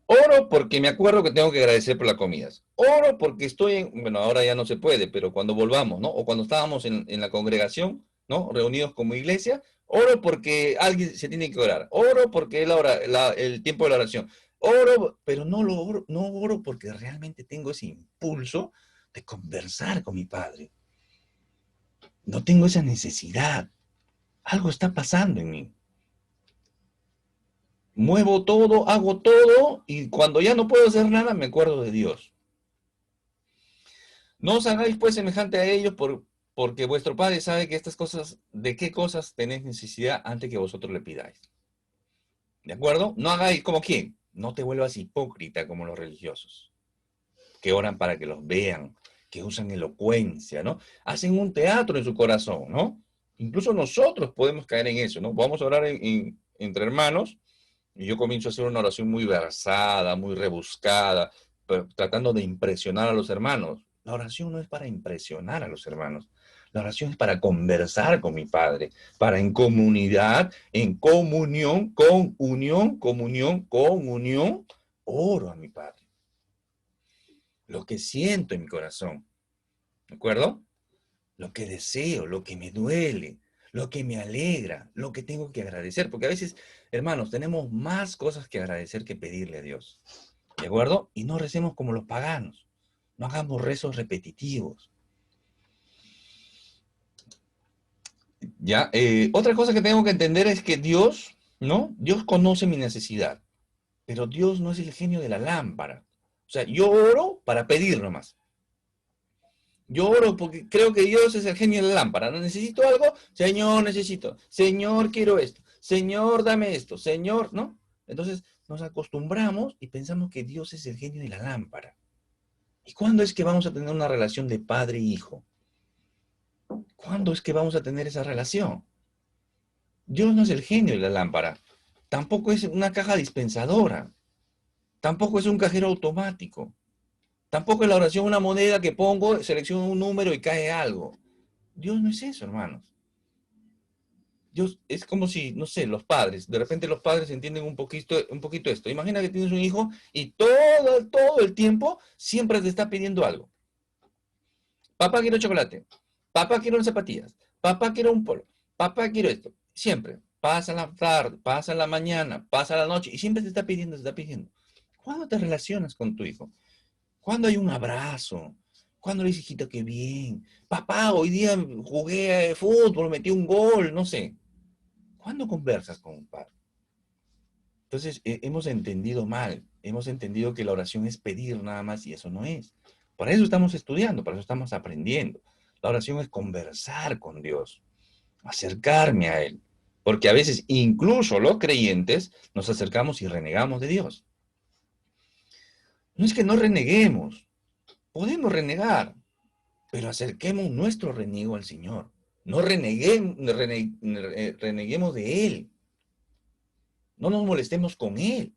Oro porque me acuerdo que tengo que agradecer por las comidas. Oro porque bueno, ahora ya no se puede, pero cuando volvamos, ¿no? O cuando estábamos en la congregación, ¿no? Reunidos como iglesia, oro porque alguien se tiene que orar. Oro porque es el tiempo de la oración. Oro, pero no oro porque realmente tengo ese impulso de conversar con mi Padre. No tengo esa necesidad. Algo está pasando en mí. Muevo todo, hago todo, y cuando ya no puedo hacer nada, me acuerdo de Dios. No os hagáis pues semejante a ellos, porque vuestro Padre sabe que de qué cosas tenéis necesidad antes que vosotros le pidáis. ¿De acuerdo? No hagáis como quién. No te vuelvas hipócrita como los religiosos, que oran para que los vean, que usan elocuencia, ¿no? Hacen un teatro en su corazón, ¿no? Incluso nosotros podemos caer en eso, ¿no? Vamos a orar entre hermanos, y yo comienzo a hacer una oración muy versada, muy rebuscada, tratando de impresionar a los hermanos. La oración no es para impresionar a los hermanos. La oración es para conversar con mi Padre, para en comunidad, en comunión, oro a mi Padre. Lo que siento en mi corazón, ¿de acuerdo? Lo que deseo, lo que me duele, lo que me alegra, lo que tengo que agradecer, porque a veces, hermanos, tenemos más cosas que agradecer que pedirle a Dios, ¿de acuerdo? Y no recemos como los paganos, no hagamos rezos repetitivos. ¿Ya? Otra cosa que tengo que entender es que Dios, ¿no? Dios conoce mi necesidad. Pero Dios no es el genio de la lámpara. O sea, yo oro para pedir nomás. Yo oro porque creo que Dios es el genio de la lámpara. ¿No necesito algo? Señor, necesito. Señor, quiero esto. Señor, dame esto. Señor, ¿no? Entonces nos acostumbramos y pensamos que Dios es el genio de la lámpara. ¿Y cuándo es que vamos a tener una relación de padre e hijo? ¿Cuándo es que vamos a tener esa relación? Dios no es el genio de la lámpara. Tampoco es una caja dispensadora. Tampoco es un cajero automático. Tampoco es la oración una moneda que pongo, selecciono un número y cae algo. Dios no es eso, hermanos. Dios es como si, no sé, los padres, de repente los padres entienden un poquito esto. Imagina que tienes un hijo y todo el tiempo siempre te está pidiendo algo. Papá quiero chocolate, papá quiero unas zapatillas, papá quiero un polo, papá quiero esto. Siempre, pasa la tarde, pasa la mañana, pasa la noche y siempre te está pidiendo, te está pidiendo. ¿Cuándo te relacionas con tu hijo? ¿Cuándo hay un abrazo? ¿Cuándo le dices, hijito, qué bien? Papá, hoy día jugué fútbol, metí un gol, no sé. ¿Cuándo conversas con un padre? Entonces, hemos entendido mal, hemos entendido que la oración es pedir nada más y eso no es. Para eso estamos estudiando, para eso estamos aprendiendo. La oración es conversar con Dios, acercarme a Él. Porque a veces, incluso los creyentes, nos acercamos y renegamos de Dios. No es que no reneguemos, podemos renegar, pero acerquemos nuestro reniego al Señor. No reneguemos de Él. No nos molestemos con Él.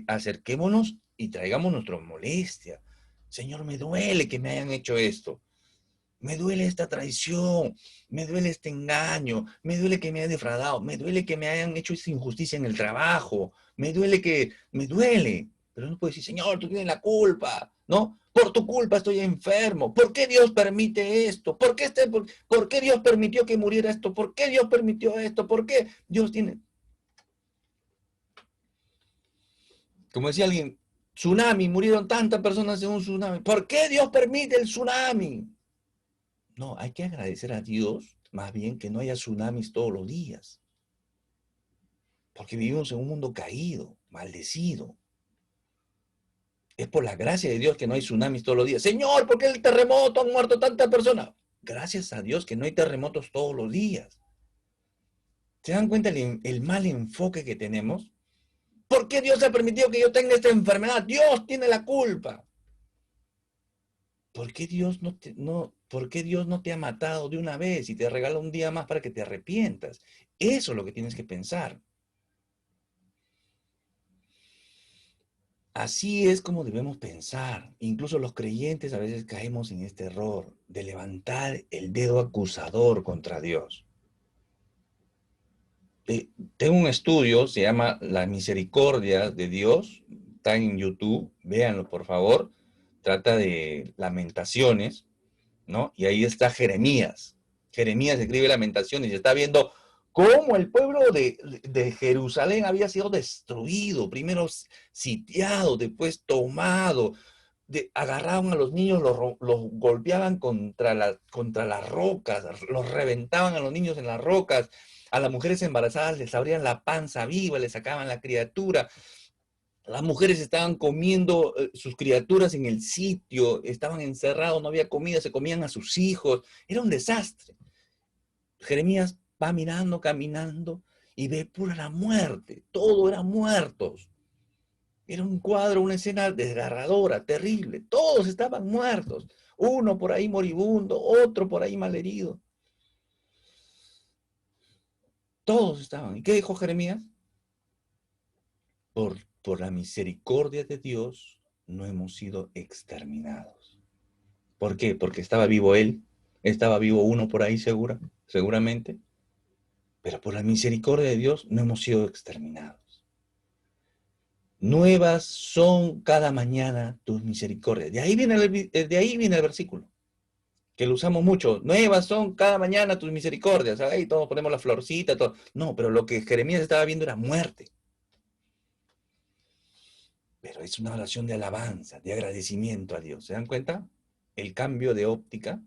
Acerquémonos y traigamos nuestra molestia. Señor, me duele que me hayan hecho esto. Me duele esta traición. Me duele este engaño. Me duele que me hayan defraudado. Me duele que me hayan hecho esta injusticia en el trabajo. Me duele que... Me duele. Pero no puedo decir, Señor, tú tienes la culpa. ¿No? Por tu culpa estoy enfermo. ¿Por qué Dios permite esto? ¿Por qué Dios permitió que muriera esto? ¿Por qué Dios permitió esto? ¿Por qué Dios tiene... Como decía alguien, tsunami, murieron tantas personas en un tsunami. ¿Por qué Dios permite el tsunami? No, hay que agradecer a Dios, más bien que no haya tsunamis todos los días. Porque vivimos en un mundo caído, maldecido. Es por la gracia de Dios que no hay tsunamis todos los días. Señor, ¿por qué el terremoto han muerto tantas personas? Gracias a Dios que no hay terremotos todos los días. ¿Se dan cuenta el mal enfoque que tenemos? ¿Por qué Dios ha permitido que yo tenga esta enfermedad? Dios tiene la culpa. ¿Por qué por qué Dios no te ha matado de una vez y te regala un día más para que te arrepientas? Eso es lo que tienes que pensar. Así es como debemos pensar. Incluso los creyentes a veces caemos en este error de levantar el dedo acusador contra Dios. Tengo un estudio, se llama La Misericordia de Dios, está en YouTube, véanlo por favor. Trata de lamentaciones, ¿no? Y ahí está Jeremías. Jeremías escribe Lamentaciones y está viendo cómo el pueblo de Jerusalén había sido destruido, primero sitiado, después tomado. Agarraban a los niños, los golpeaban contra las rocas, los reventaban a los niños en las rocas, a las mujeres embarazadas les abrían la panza viva, les sacaban la criatura. Las mujeres estaban comiendo sus criaturas en el sitio, estaban encerrados, no había comida, se comían a sus hijos. Era un desastre. Jeremías va mirando, caminando y ve pura la muerte. Todo eran muertos. Era un cuadro, una escena desgarradora, terrible. Todos estaban muertos. Uno por ahí moribundo, otro por ahí malherido. Todos estaban. ¿Y qué dijo Jeremías? Por la misericordia de Dios no hemos sido exterminados. ¿Por qué? Porque estaba vivo él, estaba vivo uno por ahí seguramente, pero por la misericordia de Dios no hemos sido exterminados. Nuevas son cada mañana tus misericordias. De ahí viene el versículo, que lo usamos mucho. Nuevas son cada mañana tus misericordias. Ahí todos ponemos la florcita, todo. No, pero lo que Jeremías estaba viendo era muerte. Pero es una oración de alabanza, de agradecimiento a Dios. ¿Se dan cuenta? El cambio de óptica.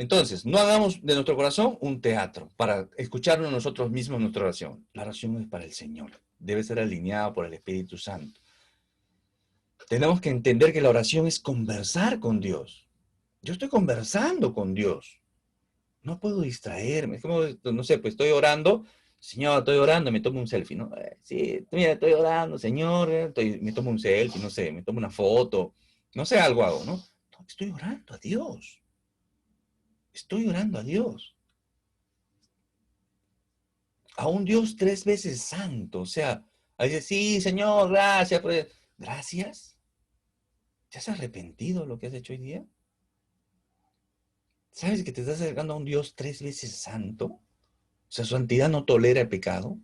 Entonces, no hagamos de nuestro corazón un teatro para escucharnos nosotros mismos en nuestra oración. La oración es para el Señor. Debe ser alineada por el Espíritu Santo. Tenemos que entender que la oración es conversar con Dios. Yo estoy conversando con Dios. No puedo distraerme. Es como, no sé, pues estoy orando. Señor, estoy orando, me tomo un selfie, ¿no? Sí, mira, estoy orando, Señor, me tomo un selfie, no sé, me tomo una foto. No sé, algo hago, ¿no? No, estoy orando a Dios. Estoy orando a Dios. A un Dios 3 veces santo. O sea, a veces, sí, Señor, gracias. ¿Gracias? ¿Te has arrepentido de lo que has hecho hoy día? ¿Sabes que te estás acercando a un Dios 3 veces santo? O sea, su santidad no tolera el pecado.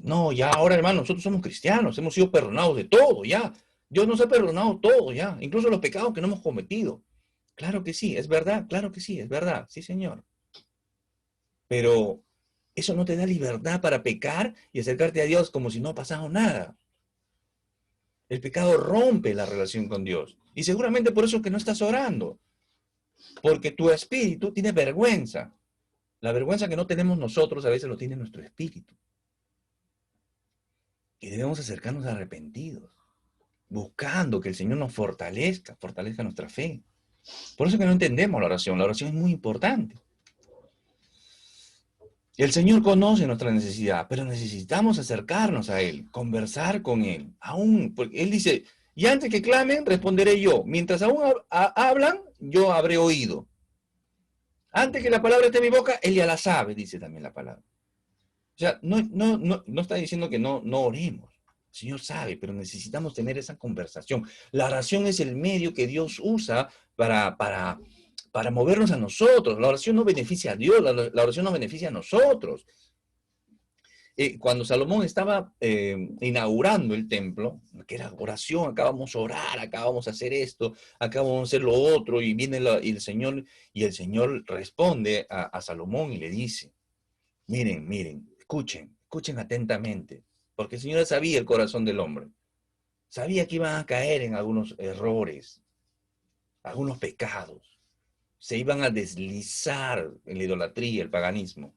No, ya ahora, hermano, nosotros somos cristianos, hemos sido perdonados de todo, ya. Dios nos ha perdonado todo, ya. Incluso los pecados que no hemos cometido. Claro que sí, es verdad, claro que sí, es verdad. Sí, Señor. Pero eso no te da libertad para pecar y acercarte a Dios como si no ha pasado nada. El pecado rompe la relación con Dios. Y seguramente por eso que no estás orando. Porque tu espíritu tiene vergüenza. La vergüenza que no tenemos nosotros a veces lo tiene nuestro espíritu. Y debemos acercarnos arrepentidos, buscando que el Señor nos fortalezca nuestra fe. Por eso que no entendemos la oración. La oración es muy importante. El Señor conoce nuestra necesidad, pero necesitamos acercarnos a Él, conversar con Él. Aún, porque Él dice, y antes que clamen, responderé yo. Mientras aún hablan, yo habré oído. Antes que la palabra esté en mi boca, Él ya la sabe, dice también la palabra. O sea, no está diciendo que no oremos. El Señor sabe, pero necesitamos tener esa conversación. La oración es el medio que Dios usa para movernos a nosotros. La oración no beneficia a Dios, la oración nos beneficia a nosotros. Cuando Salomón estaba inaugurando el templo, que era oración, acá vamos a orar, acá vamos a hacer esto, acá vamos a hacer lo otro, y viene y el Señor responde a Salomón y le dice, miren, escuchen atentamente, porque el Señor sabía el corazón del hombre, sabía que iban a caer en algunos errores, algunos pecados, se iban a deslizar en la idolatría, el paganismo.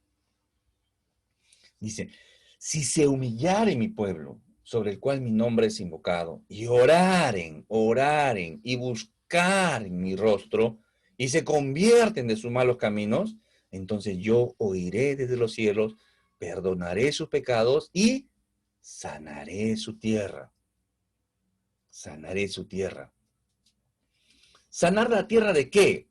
Dice, si se humillare mi pueblo, sobre el cual mi nombre es invocado, y oraren, y buscaren mi rostro, y se convierten de sus malos caminos, entonces yo oiré desde los cielos, perdonaré sus pecados y sanaré su tierra. Sanaré su tierra. ¿Sanar la tierra de qué?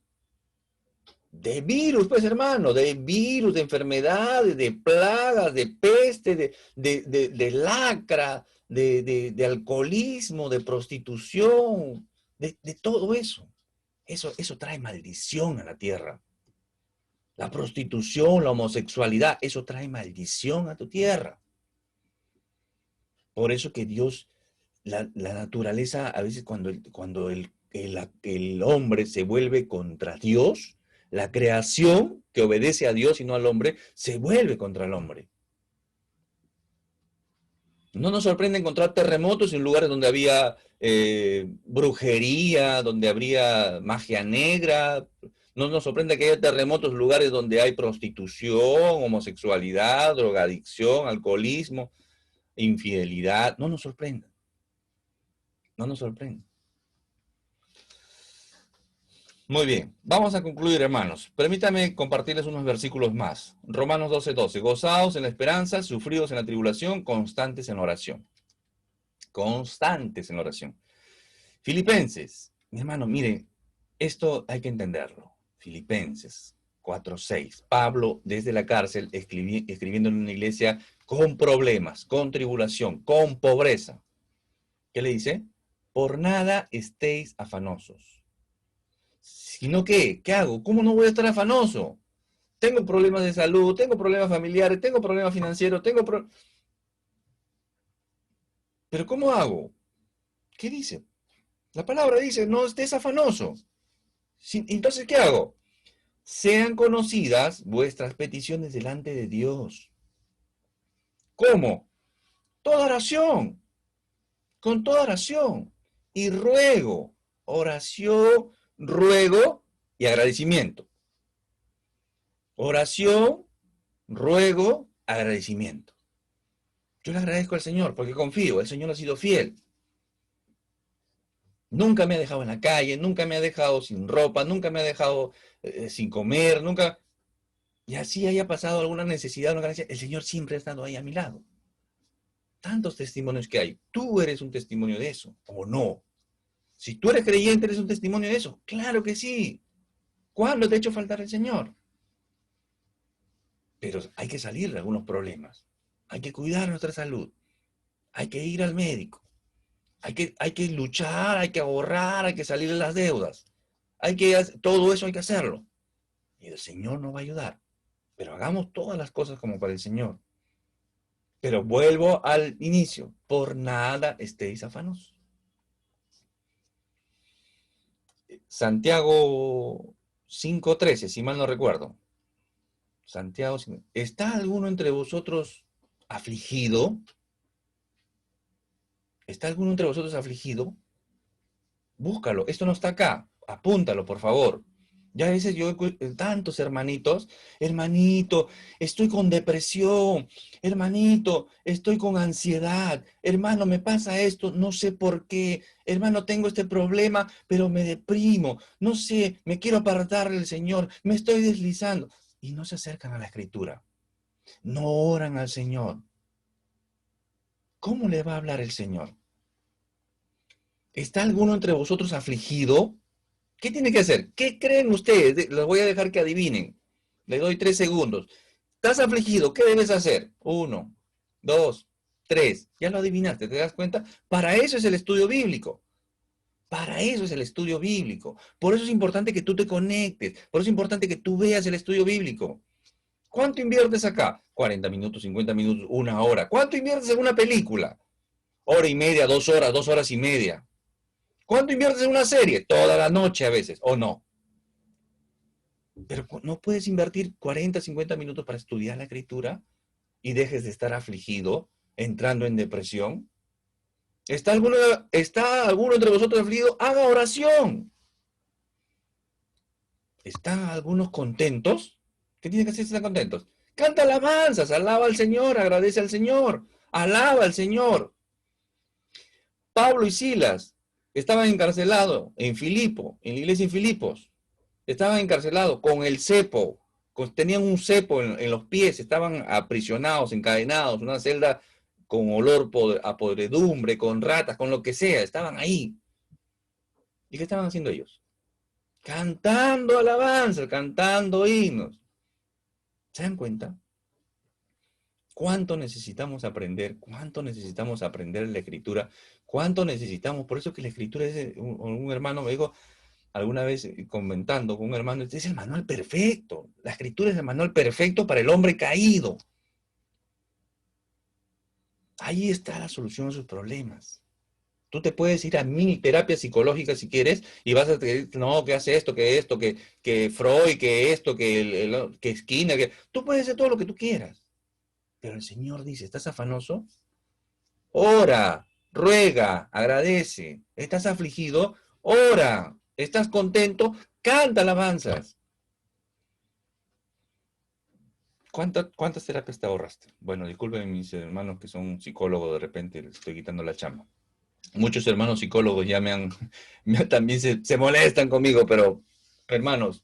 De virus, pues hermano, de virus, de enfermedades, de plagas, de peste, de lacra, de alcoholismo, de prostitución, de todo eso. Eso trae maldición a la tierra. La prostitución, la homosexualidad, eso trae maldición a tu tierra. Por eso que Dios, la naturaleza, a veces cuando el hombre se vuelve contra Dios, la creación que obedece a Dios y no al hombre, se vuelve contra el hombre. No nos sorprende encontrar terremotos en lugares donde había brujería, donde habría magia negra. No nos sorprende que haya terremotos en lugares donde hay prostitución, homosexualidad, drogadicción, alcoholismo, infidelidad. No nos sorprende. No nos sorprende. Muy bien, vamos a concluir, hermanos. Permítame compartirles unos versículos más. Romanos 12:12. Gozaos en la esperanza, sufridos en la tribulación, constantes en la oración. Constantes en la oración. Filipenses. Mi hermano, mire, esto hay que entenderlo. Filipenses 4:6. Pablo, desde la cárcel, escribiendo en una iglesia con problemas, con tribulación, con pobreza. ¿Qué le dice? Por nada estéis afanosos. Sino que, ¿qué hago? ¿Cómo no voy a estar afanoso? Tengo problemas de salud, tengo problemas familiares, tengo problemas financieros, Pero ¿cómo hago? ¿Qué dice? La palabra dice, no estés afanoso. Entonces, ¿qué hago? Sean conocidas vuestras peticiones delante de Dios. ¿Cómo? Toda oración, con toda oración. Y ruego, oración, ruego y agradecimiento. Oración, ruego, agradecimiento. Yo le agradezco al Señor porque confío, el Señor ha sido fiel. Nunca me ha dejado en la calle, nunca me ha dejado sin ropa, nunca me ha dejado sin comer, nunca... Y así haya pasado alguna necesidad, alguna gracia, el Señor siempre ha estado ahí a mi lado. Tantos testimonios que hay. Tú eres un testimonio de eso, ¿o no? Si tú eres creyente, eres un testimonio de eso. Claro que sí. ¿Cuándo te ha hecho faltar el Señor? Pero hay que salir de algunos problemas. Hay que cuidar nuestra salud. Hay que ir al médico. Hay que luchar, hay que ahorrar, hay que salir de las deudas. Todo eso hay que hacerlo. Y el Señor nos va a ayudar. Pero hagamos todas las cosas como para el Señor. Pero vuelvo al inicio. Por nada estéis afanosos. Santiago 5:13, si mal no recuerdo. Santiago, ¿está alguno entre vosotros afligido? ¿Está alguno entre vosotros afligido? Búscalo, esto no está acá, apúntalo, por favor. Ya a veces yo tantos hermanitos, hermanito, estoy con depresión, hermanito, estoy con ansiedad, hermano, me pasa esto, no sé por qué, hermano, tengo este problema, pero me deprimo, no sé, me quiero apartar del Señor, me estoy deslizando. Y no se acercan a la Escritura, no oran al Señor. ¿Cómo le va a hablar el Señor? ¿Está alguno entre vosotros afligido? ¿Qué tiene que hacer? ¿Qué creen ustedes? Los voy a dejar que adivinen. Le doy 3 segundos. ¿Estás afligido? ¿Qué debes hacer? 1, 2, 3. Ya lo adivinaste, ¿te das cuenta? Para eso es el estudio bíblico. Para eso es el estudio bíblico. Por eso es importante que tú te conectes. Por eso es importante que tú veas el estudio bíblico. ¿Cuánto inviertes acá? 40 minutos, 50 minutos, 1 hora. ¿Cuánto inviertes en una película? 1 hora y media, 2 horas, 2 horas y media. ¿Cuánto inviertes en una serie? Toda la noche a veces, ¿o no? Pero no puedes invertir 40, 50 minutos para estudiar la Escritura y dejes de estar afligido, entrando en depresión. ¿Está alguno entre vosotros afligido? Haga oración. ¿Están algunos contentos? ¿Qué tienen que hacer si están contentos? Canta alabanzas, alaba al Señor, agradece al Señor, alaba al Señor. Pablo y Silas estaban encarcelados en Filipo, en la iglesia en Filipos. Estaban encarcelados con el cepo, tenían un cepo en los pies, estaban aprisionados, encadenados, una celda con olor a podredumbre, con ratas, con lo que sea, estaban ahí. ¿Y qué estaban haciendo ellos? Cantando alabanzas, cantando himnos. ¿Se dan cuenta? ¿Cuánto necesitamos aprender? ¿Cuánto necesitamos aprender la Escritura? ¿Cuánto necesitamos? Por eso que la Escritura es, un hermano me dijo alguna vez comentando con un hermano, es el manual perfecto. La Escritura es el manual perfecto para el hombre caído. Ahí está la solución a sus problemas. Tú te puedes ir a 1000 terapias psicológicas si quieres y vas a decir, no, que hace esto, que Freud, que esto, que Skinner, que... Tú puedes hacer todo lo que tú quieras. Pero el Señor dice, ¿estás afanoso? Ora, ruega, agradece. ¿Estás afligido? Ora. ¿Estás contento? Canta alabanzas. ¿Cuántas terapias te ahorraste? Bueno, disculpen mis hermanos que son psicólogos, de repente les estoy quitando la chamba. Muchos hermanos psicólogos ya también se molestan conmigo, pero hermanos,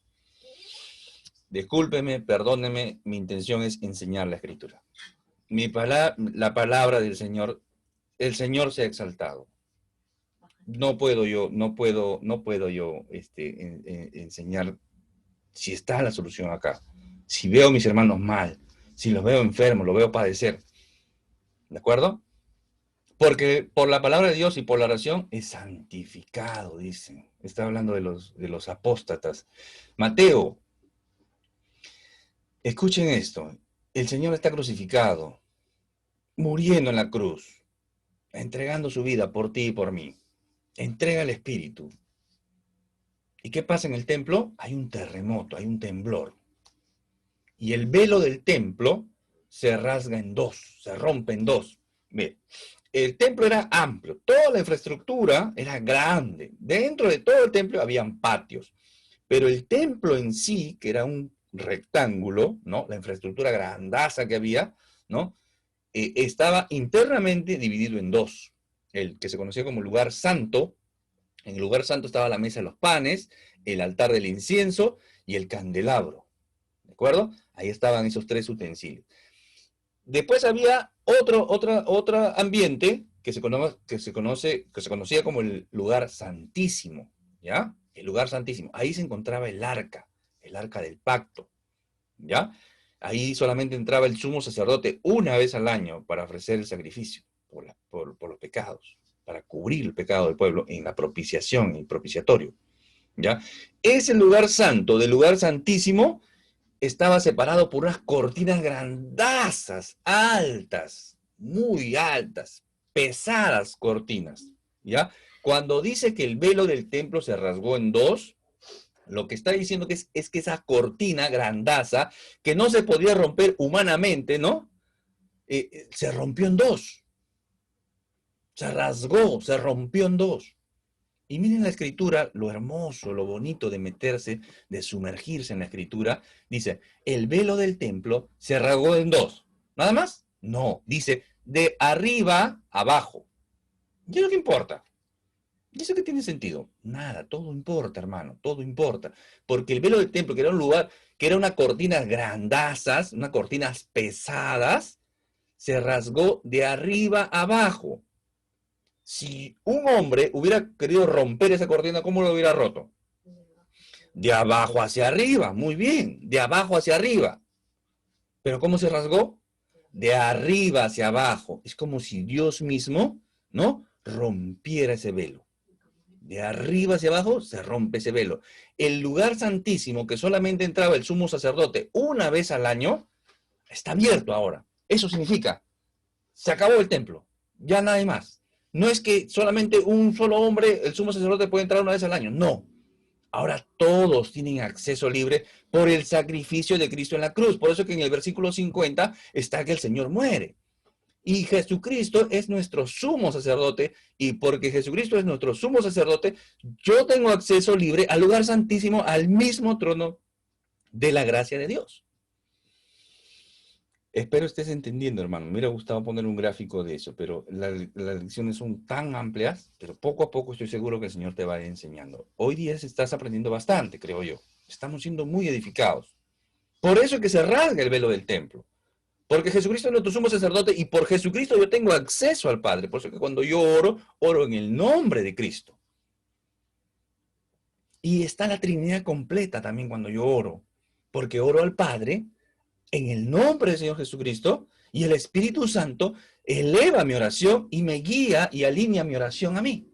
discúlpenme, perdónenme, mi intención es enseñar la Escritura. La palabra del Señor, el Señor se ha exaltado. No puedo yo enseñar si está la solución acá. Si veo a mis hermanos mal, si los veo enfermos, los veo padecer. ¿De acuerdo? Porque por la palabra de Dios y por la oración es santificado, dicen. Está hablando de los apóstatas. Mateo, escuchen esto. El Señor está crucificado, muriendo en la cruz, entregando su vida por ti y por mí. Entrega el Espíritu. ¿Y qué pasa en el templo? Hay un terremoto, hay un temblor. Y el velo del templo se rasga en dos, se rompe en dos. Bien, el templo era amplio, toda la infraestructura era grande. Dentro de todo el templo habían patios. Pero el templo en sí, que era rectángulo, ¿no? La infraestructura grandaza que había, ¿no? Estaba internamente dividido en dos. El que se conocía como lugar santo. En el lugar santo estaba la mesa de los panes, el altar del incienso y el candelabro. ¿De acuerdo? Ahí estaban esos tres utensilios. Después había otro ambiente que se conocía como el lugar santísimo, ¿ya? El lugar santísimo. Ahí se encontraba el arca del pacto, ¿ya? Ahí solamente entraba el sumo sacerdote una vez al año para ofrecer el sacrificio por los pecados, para cubrir el pecado del pueblo en la propiciación, en el propiciatorio, ¿ya? Ese lugar santo, del lugar santísimo, estaba separado por unas cortinas grandazas, altas, muy altas, pesadas cortinas, ¿ya? Cuando dice que el velo del templo se rasgó en dos, lo que está diciendo es que esa cortina grandaza, que no se podía romper humanamente, ¿no? Se rompió en dos. Se rasgó, se rompió en dos. Y miren la escritura, lo hermoso, lo bonito de meterse, de sumergirse en la escritura. Dice, el velo del templo se rasgó en dos. ¿Nada más? No, dice, de arriba a abajo. ¿Y es lo que importa? ¿Y eso qué tiene sentido? Nada, todo importa, hermano, todo importa. Porque el velo del templo, que era un lugar, que era una cortinas grandazas, unas cortinas pesadas, se rasgó de arriba a abajo. Si un hombre hubiera querido romper esa cortina, ¿cómo lo hubiera roto? De abajo hacia arriba, muy bien, de abajo hacia arriba. ¿Pero cómo se rasgó? De arriba hacia abajo. Es como si Dios mismo, ¿no? Rompiera ese velo. De arriba hacia abajo se rompe ese velo. El lugar santísimo que solamente entraba el sumo sacerdote una vez al año, está abierto ahora. Eso significa, se acabó el templo, ya nada más. No es que solamente un solo hombre, el sumo sacerdote, puede entrar una vez al año, no. Ahora todos tienen acceso libre por el sacrificio de Cristo en la cruz. Por eso que en el versículo 50 está que el Señor muere. Y Jesucristo es nuestro sumo sacerdote, y porque Jesucristo es nuestro sumo sacerdote, yo tengo acceso libre al lugar santísimo, al mismo trono de la gracia de Dios. Espero estés entendiendo, hermano. Me hubiera gustado poner un gráfico de eso, pero las lecciones son tan amplias, pero poco a poco estoy seguro que el Señor te va a ir enseñando. Hoy día estás aprendiendo bastante, creo yo. Estamos siendo muy edificados. Por eso es que se rasga el velo del templo. Porque Jesucristo es nuestro sumo sacerdote y por Jesucristo yo tengo acceso al Padre. Por eso que cuando yo oro, oro en el nombre de Cristo. Y está la Trinidad completa también cuando yo oro. Porque oro al Padre en el nombre del Señor Jesucristo y el Espíritu Santo eleva mi oración y me guía y alinea mi oración a mí.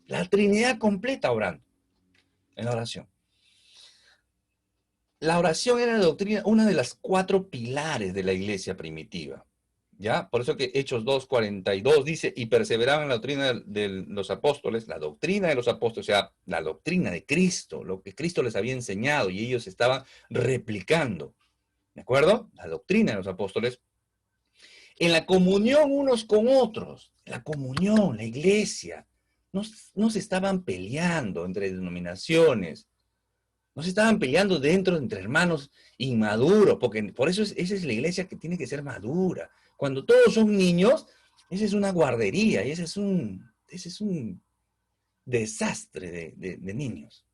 La Trinidad completa orando en la oración. La oración era la doctrina, una de las 4 pilares de la iglesia primitiva. ¿Ya? Por eso que Hechos 2:42 dice, y perseveraban en la doctrina de los apóstoles, la doctrina de los apóstoles, o sea, la doctrina de Cristo, lo que Cristo les había enseñado y ellos estaban replicando. ¿De acuerdo? La doctrina de los apóstoles. En la comunión unos con otros, la comunión, la iglesia. No se estaban peleando entre denominaciones, no se estaban peleando dentro entre hermanos inmaduros, porque por eso esa es la iglesia que tiene que ser madura. Cuando todos son niños, esa es una guardería, y ese es un desastre de niños.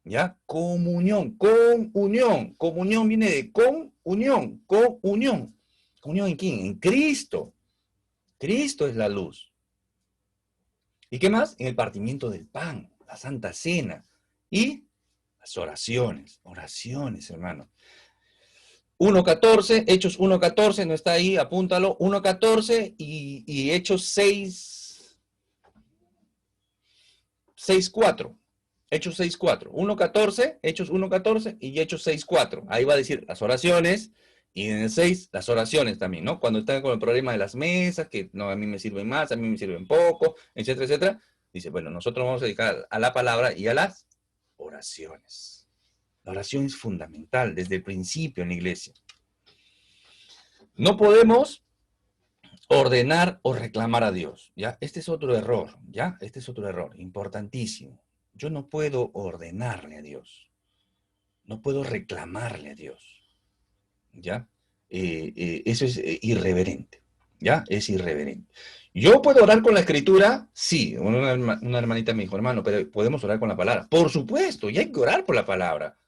¿Ya? Comunión, comunión. Comunión viene de comunión, comunión. ¿Comunión en quién? En Cristo. Cristo es la luz. ¿Y qué más? En el partimiento del pan, la Santa Cena. Y las oraciones, hermano. 1:14, Hechos 1:14, no está ahí, apúntalo. 1:14 y Hechos 6:4. Hechos 6:4. 1:14, Hechos 1:14 y Hechos 6:4. Ahí va a decir las oraciones y en el 6 las oraciones también, ¿no? Cuando están con el problema de las mesas, que no, a mí me sirven más, a mí me sirven poco, etcétera, etcétera. Dice, bueno, nosotros vamos a dedicar a la palabra y a las oraciones. La oración es fundamental desde el principio en la iglesia. No podemos ordenar o reclamar a Dios, ¿ya? Este es otro error, ¿ya? Este es otro error importantísimo. Yo no puedo ordenarle a Dios. No puedo reclamarle a Dios, ¿ya? Eso es irreverente, ¿ya? Es irreverente. ¿Yo puedo orar con la escritura? Sí, una hermanita me dijo, hermano, pero podemos orar con la palabra. Por supuesto, y hay que orar por la palabra,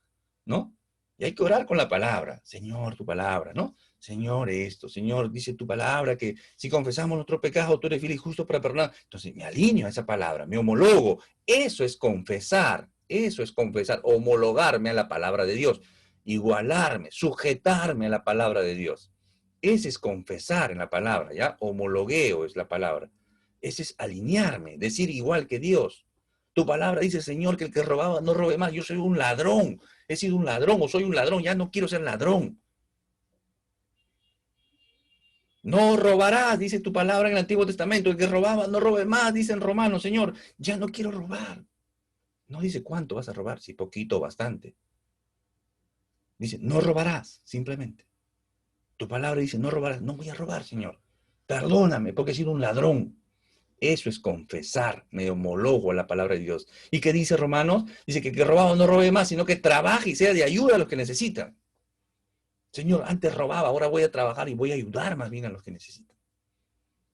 ¿no? Y hay que orar con la palabra. Señor, tu palabra, ¿no? Señor, esto, Señor, dice tu palabra que si confesamos nuestro pecado, tú eres fiel y justo para perdonar. Entonces me alineo a esa palabra, me homologo. Eso es confesar, homologarme a la palabra de Dios, igualarme, sujetarme a la palabra de Dios. Ese es confesar en la palabra, ¿ya? Homologueo es la palabra. Ese es alinearme, decir igual que Dios. Tu palabra dice, Señor, que el que robaba no robe más. Yo soy un ladrón. He sido un ladrón o soy un ladrón. Ya no quiero ser ladrón. No robarás, dice tu palabra en el Antiguo Testamento. El que robaba no robe más, dice en Romanos. Señor, ya no quiero robar. No dice cuánto vas a robar, si poquito o bastante. Dice, no robarás, simplemente. Tu palabra dice, no robarás. No voy a robar, Señor. Perdóname porque he sido un ladrón. Eso es confesar, me homologo a la palabra de Dios. ¿Y qué dice Romanos? Dice que el que robaba no robe más, sino que trabaje y sea de ayuda a los que necesitan. Señor, antes robaba, ahora voy a trabajar y voy a ayudar más bien a los que necesitan.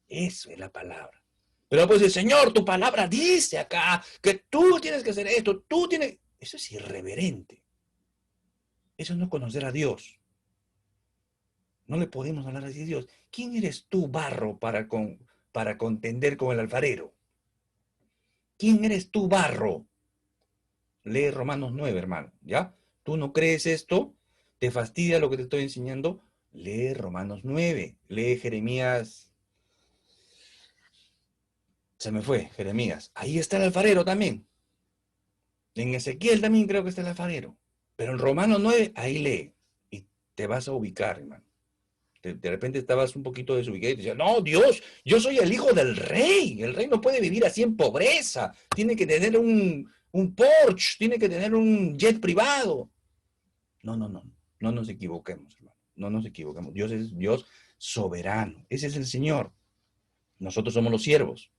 Eso es la palabra. Pero pues el Señor, tu palabra dice acá que tú tienes que hacer esto, tú tienes... Eso es irreverente. Eso no es conocer a Dios. No le podemos hablar así a Dios. ¿Quién eres tú, barro, para contender con el alfarero? ¿Quién eres tú, barro? Lee Romanos 9, hermano, ¿ya? ¿Tú no crees esto? ¿Te fastidia lo que te estoy enseñando? Lee Romanos 9, lee Jeremías. Se me fue, Jeremías. Ahí está el alfarero también. En Ezequiel también creo que está el alfarero. Pero en Romanos 9, ahí lee. Y te vas a ubicar, hermano. De repente estabas un poquito desubicado y te decías, no, Dios, yo soy el hijo del rey. El rey no puede vivir así en pobreza. Tiene que tener un Porsche, tiene que tener un jet privado. No, no, no. No nos equivoquemos, hermano. No nos equivoquemos. Dios es Dios soberano. Ese es el Señor. Nosotros somos los siervos.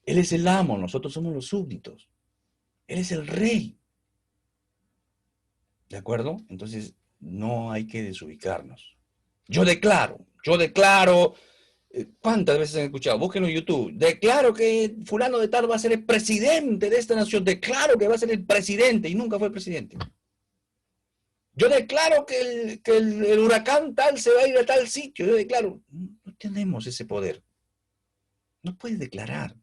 Él es el amo, nosotros somos los súbditos. Él es el rey. ¿De acuerdo? Entonces, no hay que desubicarnos. Yo declaro, ¿cuántas veces han escuchado? Búsquenlo en YouTube. Declaro que fulano de tal va a ser el presidente de esta nación. Declaro que va a ser el presidente y nunca fue el presidente. Yo declaro que el huracán tal se va a ir a tal sitio. Yo declaro, no tenemos ese poder. No puedes declarar.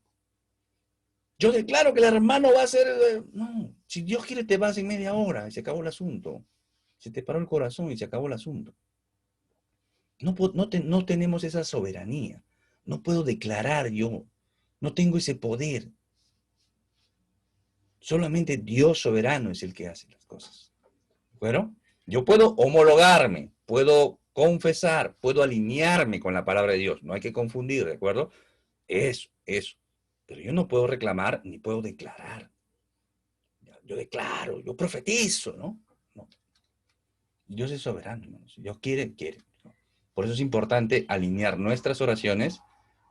Yo declaro que el hermano va a ser... No, si Dios quiere te vas en media hora y se acabó el asunto. Se te paró el corazón y se acabó el asunto. No tenemos esa soberanía. No puedo declarar yo. No tengo ese poder. Solamente Dios soberano es el que hace las cosas. Bueno, yo puedo homologarme, puedo confesar, puedo alinearme con la palabra de Dios. No hay que confundir, ¿de acuerdo? Eso. Pero yo no puedo reclamar ni puedo declarar. Yo declaro, yo profetizo, ¿no? No. Dios es soberano, hermanos. Dios quiere, quiere. ¿No? Por eso es importante alinear nuestras oraciones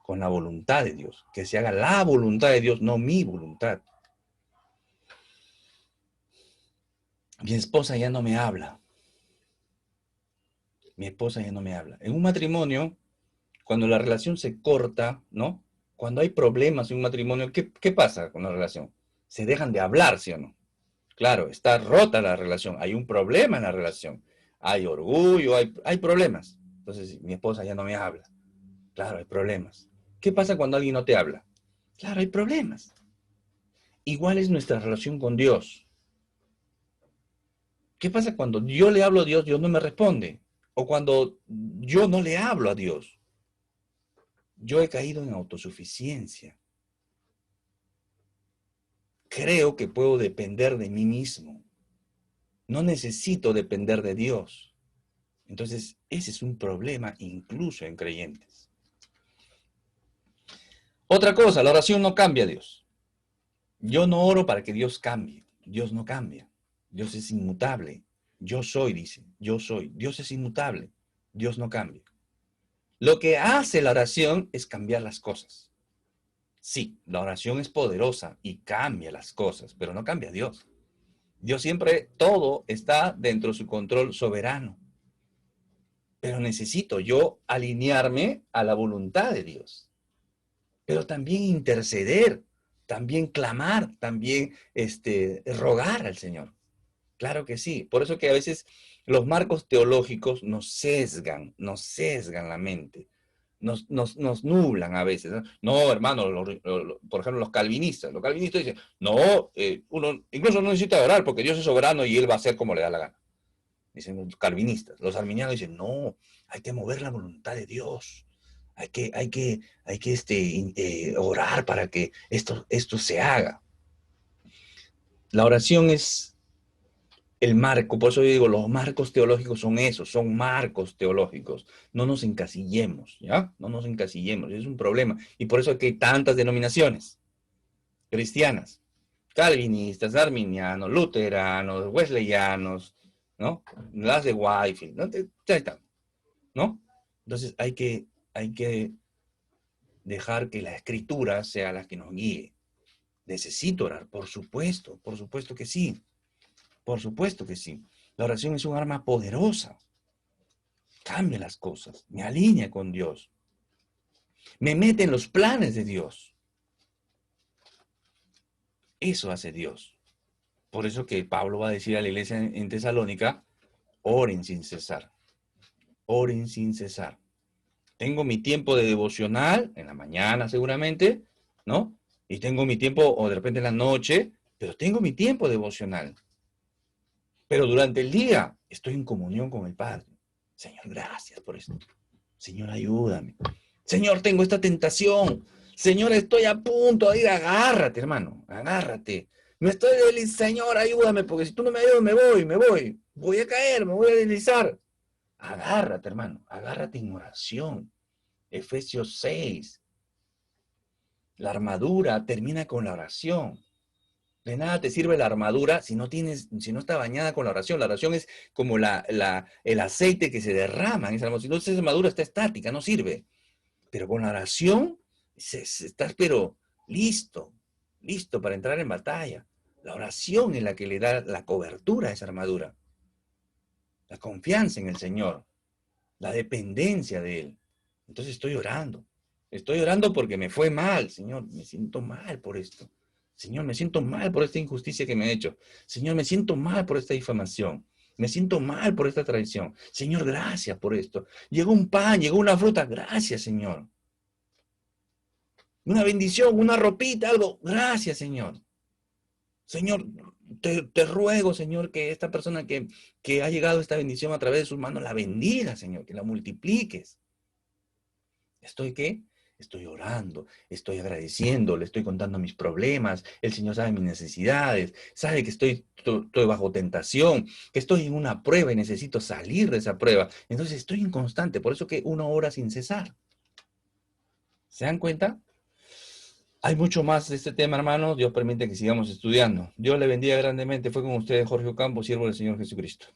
con la voluntad de Dios. Que se haga la voluntad de Dios, no mi voluntad. Mi esposa ya no me habla. Mi esposa ya no me habla. En un matrimonio, cuando la relación se corta, ¿no? Cuando hay problemas en un matrimonio, ¿qué pasa con la relación? Se dejan de hablar, ¿sí o no? Claro, está rota la relación, hay un problema en la relación, hay orgullo, hay problemas. Entonces, mi esposa ya no me habla. Claro, hay problemas. ¿Qué pasa cuando alguien no te habla? Claro, hay problemas. Igual es nuestra relación con Dios. ¿Qué pasa cuando yo le hablo a Dios, Dios no me responde? O cuando yo no le hablo a Dios. Yo he caído en autosuficiencia. Creo que puedo depender de mí mismo. No necesito depender de Dios. Entonces, ese es un problema incluso en creyentes. Otra cosa, la oración no cambia a Dios. Yo no oro para que Dios cambie. Dios no cambia. Dios es inmutable. Yo soy, dice. Yo soy. Dios es inmutable. Dios no cambia. Lo que hace la oración es cambiar las cosas. Sí, la oración es poderosa y cambia las cosas, pero no cambia a Dios. Dios siempre, todo está dentro de su control soberano. Pero necesito yo alinearme a la voluntad de Dios. Pero también interceder, también clamar, también rogar al Señor. Claro que sí. Por eso que a veces los marcos teológicos nos sesgan la mente, nos nublan a veces. No, hermano, por ejemplo, los calvinistas dicen, no, uno incluso no necesita orar porque Dios es soberano y Él va a hacer como le da la gana. Dicen los calvinistas. Los arminianos dicen, no, hay que mover la voluntad de Dios. Hay que orar para que esto se haga. La oración es el marco, por eso yo digo, los marcos teológicos son esos, son marcos teológicos. No nos encasillemos, ¿ya? No nos encasillemos, es un problema. Y por eso es que hay tantas denominaciones cristianas, calvinistas, arminianos, luteranos, wesleyanos, ¿no? Las de Whitefield, ¿no? Ya está, ¿no? Entonces hay que dejar que la escritura sea la que nos guíe. Necesito orar, por supuesto que sí, por supuesto que sí. La oración es un arma poderosa. Cambia las cosas, me alinea con Dios, me mete en los planes de Dios. Eso hace Dios. Por eso que Pablo va a decir a la iglesia en Tesalónica, oren sin cesar, oren sin cesar. Tengo mi tiempo de devocional, en la mañana seguramente, ¿no? Y tengo mi tiempo, o de repente en la noche, pero tengo mi tiempo devocional. Pero durante el día estoy en comunión con el Padre. Señor, gracias por esto. Señor, ayúdame. Señor, tengo esta tentación. Señor, estoy a punto de ir. Agárrate, hermano. Agárrate. Me estoy deslizando. Señor, ayúdame, porque si tú no me ayudas, me voy. Voy a caer, me voy a deslizar. Agárrate, hermano. Agárrate en oración. Efesios 6. La armadura termina con la oración. De nada te sirve la armadura si no está bañada con la oración. La oración es como el aceite que se derrama en esa armadura. Si no, esa armadura está estática, no sirve. Pero con la oración estás, pero listo para entrar en batalla. La oración es la que le da la cobertura a esa armadura. La confianza en el Señor, la dependencia de Él. Entonces estoy orando. Estoy orando porque me fue mal, Señor. Me siento mal por esto. Señor, me siento mal por esta injusticia que me he hecho. Señor, me siento mal por esta difamación. Me siento mal por esta traición. Señor, gracias por esto. Llegó un pan, llegó una fruta. Gracias, Señor. Una bendición, una ropita, algo. Gracias, Señor. Señor, te ruego, Señor, que esta persona que ha llegado esta bendición a través de sus manos, la bendiga, Señor, que la multipliques. ¿Estoy qué? Estoy orando, estoy agradeciendo, le estoy contando mis problemas, el Señor sabe mis necesidades, sabe que estoy bajo tentación, que estoy en una prueba y necesito salir de esa prueba. Entonces estoy inconstante, por eso que uno ora sin cesar. ¿Se dan cuenta? Hay mucho más de este tema, hermanos. Dios permite que sigamos estudiando. Dios le bendiga grandemente. Fue con ustedes Jorge Ocampo, siervo del Señor Jesucristo.